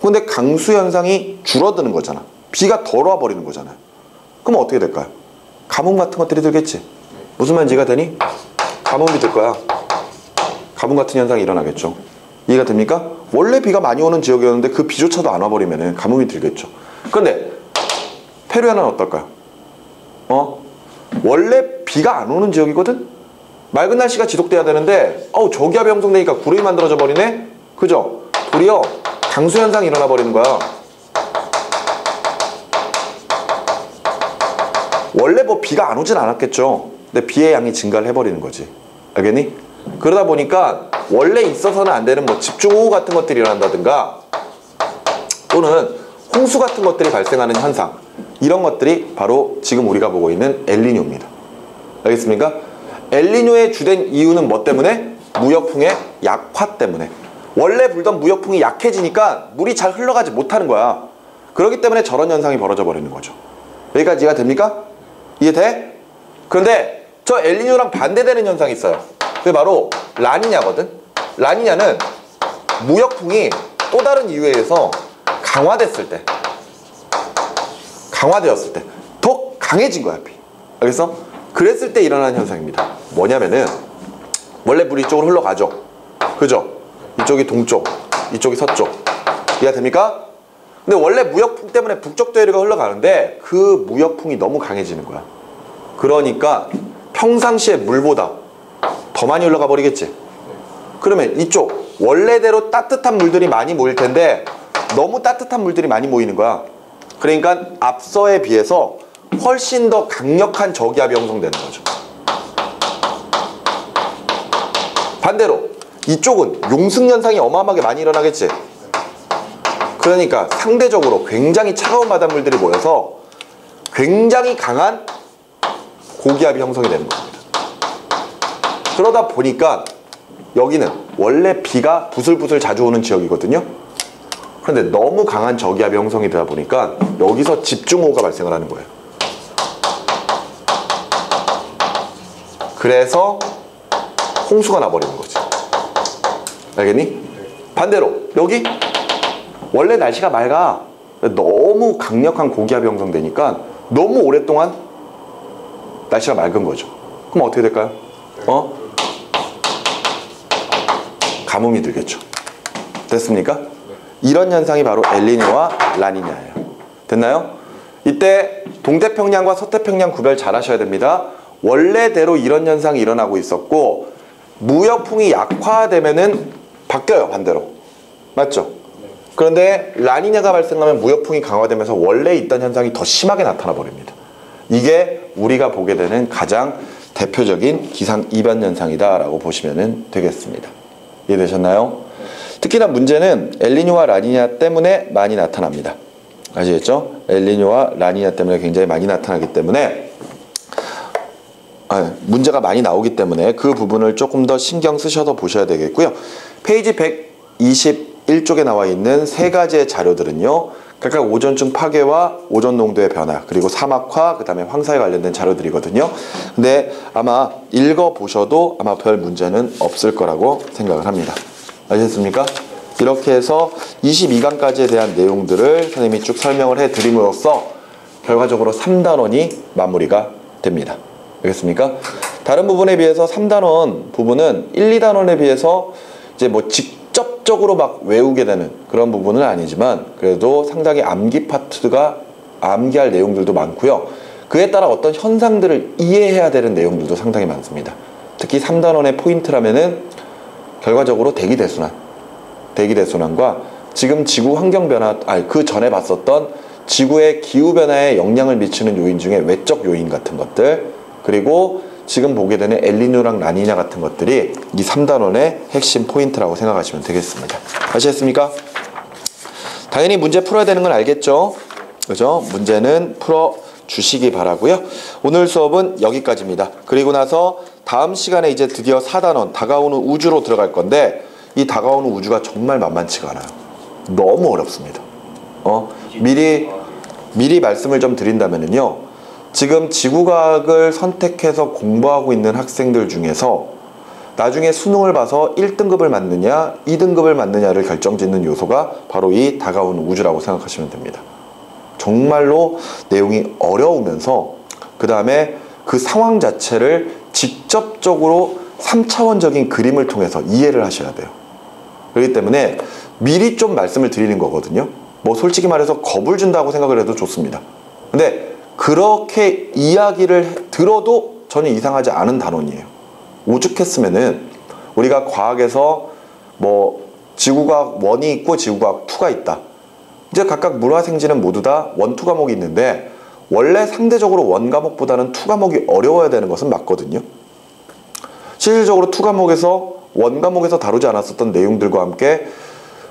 근데 강수 현상이 줄어드는 거잖아. 비가 덜 와버리는 거잖아요. 그럼 어떻게 될까요? 가뭄 같은 것들이 들겠지. 무슨 말인지 이해가 되니? 가뭄이 들 거야. 가뭄 같은 현상이 일어나겠죠. 이해가 됩니까? 원래 비가 많이 오는 지역이었는데 그 비조차도 안 와버리면 가뭄이 들겠죠. 그런데 페루에는 어떨까요? 원래 비가 안 오는 지역이거든? 맑은 날씨가 지속돼야 되는데 저기압이 형성되니까 구름이 만들어져 버리네? 그죠? 도리어 강수 현상이 일어나 버리는 거야. 원래 뭐 비가 안 오진 않았겠죠. 근데 비의 양이 증가를 해버리는 거지. 알겠니? 그러다 보니까 원래 있어서는 안 되는 뭐 집중호우 같은 것들이 일어난다든가 또는 홍수 같은 것들이 발생하는 현상, 이런 것들이 바로 지금 우리가 보고 있는 엘니뇨입니다. 알겠습니까? 엘니뇨의 주된 이유는 뭐 때문에? 무역풍의 약화 때문에. 원래 불던 무역풍이 약해지니까 물이 잘 흘러가지 못하는 거야. 그렇기 때문에 저런 현상이 벌어져 버리는 거죠. 여기까지 이해가 됩니까? 이해돼? 그런데 저 엘니뇨랑 반대되는 현상이 있어요. 그게 바로 라니냐거든. 라니냐는 무역풍이 또 다른 이유에 의해서 강화되었을 때 더 강해진 거야. 알겠어? 그랬을 때 일어나는 현상입니다. 뭐냐면은 원래 물이 이쪽으로 흘러가죠. 그죠? 이쪽이 동쪽, 이쪽이 서쪽. 이해가 됩니까? 근데 원래 무역풍 때문에 북쪽 대류가 흘러가는데 그 무역풍이 너무 강해지는 거야. 그러니까 평상시에 물보다 더 많이 흘러가 버리겠지. 그러면 이쪽 원래대로 따뜻한 물들이 많이 모일 텐데 너무 따뜻한 물들이 많이 모이는 거야. 그러니까 앞서에 비해서 훨씬 더 강력한 저기압이 형성되는 거죠. 반대로 이쪽은 용승 현상이 어마어마하게 많이 일어나겠지. 그러니까 상대적으로 굉장히 차가운 바닷물들이 모여서 굉장히 강한 고기압이 형성이 되는 겁니다. 그러다 보니까 여기는 원래 비가 부슬부슬 자주 오는 지역이거든요. 그런데 너무 강한 저기압이 형성이 되다 보니까 여기서 집중호우가 발생을 하는 거예요. 그래서 홍수가 나버리는 거지. 알겠니? 반대로 여기 원래 날씨가 맑아. 너무 강력한 고기압이 형성되니까 너무 오랫동안 날씨가 맑은 거죠. 그럼 어떻게 될까요? 가뭄이 들겠죠. 됐습니까? 이런 현상이 바로 엘니뇨와 라니냐예요. 됐나요? 이때 동태평양과 서태평양 구별 잘 하셔야 됩니다. 원래대로 이런 현상이 일어나고 있었고 무역풍이 약화되면은 바뀌어요. 반대로. 맞죠? 그런데 라니냐가 발생하면 무역풍이 강화되면서 원래 있던 현상이 더 심하게 나타나 버립니다. 이게 우리가 보게 되는 가장 대표적인 기상 이변 현상이다라고 보시면 되겠습니다. 이해되셨나요? 특히나 문제는 엘니뇨와 라니냐 때문에 많이 나타납니다. 아시겠죠? 엘니뇨와 라니냐 때문에 굉장히 많이 나타나기 때문에 문제가 많이 나오기 때문에 그 부분을 조금 더 신경 쓰셔서 보셔야 되겠고요. 페이지 121쪽에 나와 있는 세 가지의 자료들은요. 각각 오존층 파괴와 오존 농도의 변화, 그리고 사막화, 그 다음에 황사에 관련된 자료들이거든요. 근데 아마 읽어보셔도 아마 별 문제는 없을 거라고 생각을 합니다. 아셨습니까? 이렇게 해서 22강까지에 대한 내용들을 선생님이 쭉 설명을 해드림으로써 결과적으로 3단원이 마무리가 됩니다. 알겠습니까? 다른 부분에 비해서 3단원 부분은 1, 2단원에 비해서 이제 뭐 직접적으로 막 외우게 되는 그런 부분은 아니지만 그래도 상당히 암기 파트가 암기할 내용들도 많고요. 그에 따라 어떤 현상들을 이해해야 되는 내용들도 상당히 많습니다. 특히 3단원의 포인트라면은 결과적으로 대기대순환과 지금 지구 환경변화, 그 전에 봤었던 지구의 기후변화에 영향을 미치는 요인 중에 외적 요인 같은 것들, 그리고 지금 보게 되는 엘니뇨랑 라니냐 같은 것들이 이 3단원의 핵심 포인트라고 생각하시면 되겠습니다. 아시겠습니까? 당연히 문제 풀어야 되는 건 알겠죠? 그죠? 문제는 풀어 주시기 바라고요. 오늘 수업은 여기까지입니다. 그리고 나서 다음 시간에 이제 드디어 4단원 다가오는 우주로 들어갈 건데 이 다가오는 우주가 정말 만만치가 않아요. 너무 어렵습니다. 미리 말씀을 좀 드린다면요. 지금 지구과학을 선택해서 공부하고 있는 학생들 중에서 나중에 수능을 봐서 1등급을 맞느냐 2등급을 맞느냐를 결정짓는 요소가 바로 이 다가오는 우주라고 생각하시면 됩니다. 정말로 내용이 어려우면서 그 다음에 그 상황 자체를 직접적으로 3차원적인 그림을 통해서 이해를 하셔야 돼요. 그렇기 때문에 미리 좀 말씀을 드리는 거거든요. 뭐 솔직히 말해서 겁을 준다고 생각을 해도 좋습니다. 근데 그렇게 이야기를 들어도 전혀 이상하지 않은 단원이에요. 오죽했으면은 우리가 과학에서 뭐 지구과학 1이 있고 지구과학 2가 있다. 이제 각각 물화생지는 모두 다 1, 2 과목이 있는데 원래 상대적으로 1 과목보다는 2 과목이 어려워야 되는 것은 맞거든요. 실질적으로 2 과목에서 1 과목에서 다루지 않았었던 내용들과 함께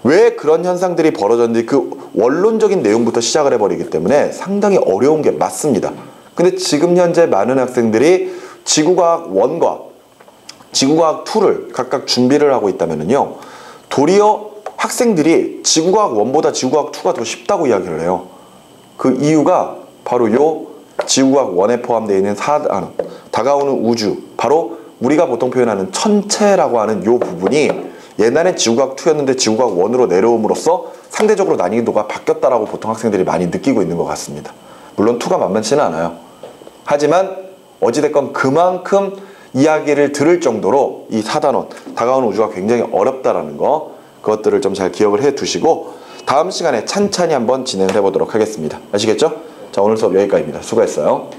왜 그런 현상들이 벌어졌는지 그 원론적인 내용부터 시작을 해버리기 때문에 상당히 어려운 게 맞습니다. 근데 지금 현재 많은 학생들이 지구과학 1과 지구과학 2를 각각 준비를 하고 있다면요. 도리어 학생들이 지구과학 1보다 지구과학 2가 더 쉽다고 이야기를 해요. 그 이유가 바로 요 지구과학 1에 포함되어 있는 다가오는 우주, 바로 우리가 보통 표현하는 천체라고 하는 요 부분이 옛날엔 지구과학 2였는데 지구과학 1으로 내려옴으로써 상대적으로 난이도가 바뀌었다라고 보통 학생들이 많이 느끼고 있는 것 같습니다. 물론 2가 만만치는 않아요. 하지만 어찌됐건 그만큼 이야기를 들을 정도로 이 4단원 다가오는 우주가 굉장히 어렵다라는 거, 그것들을 좀 잘 기억을 해 두시고 다음 시간에 찬찬히 한번 진행을 해보도록 하겠습니다. 아시겠죠? 자, 오늘 수업 여기까지입니다. 수고했어요.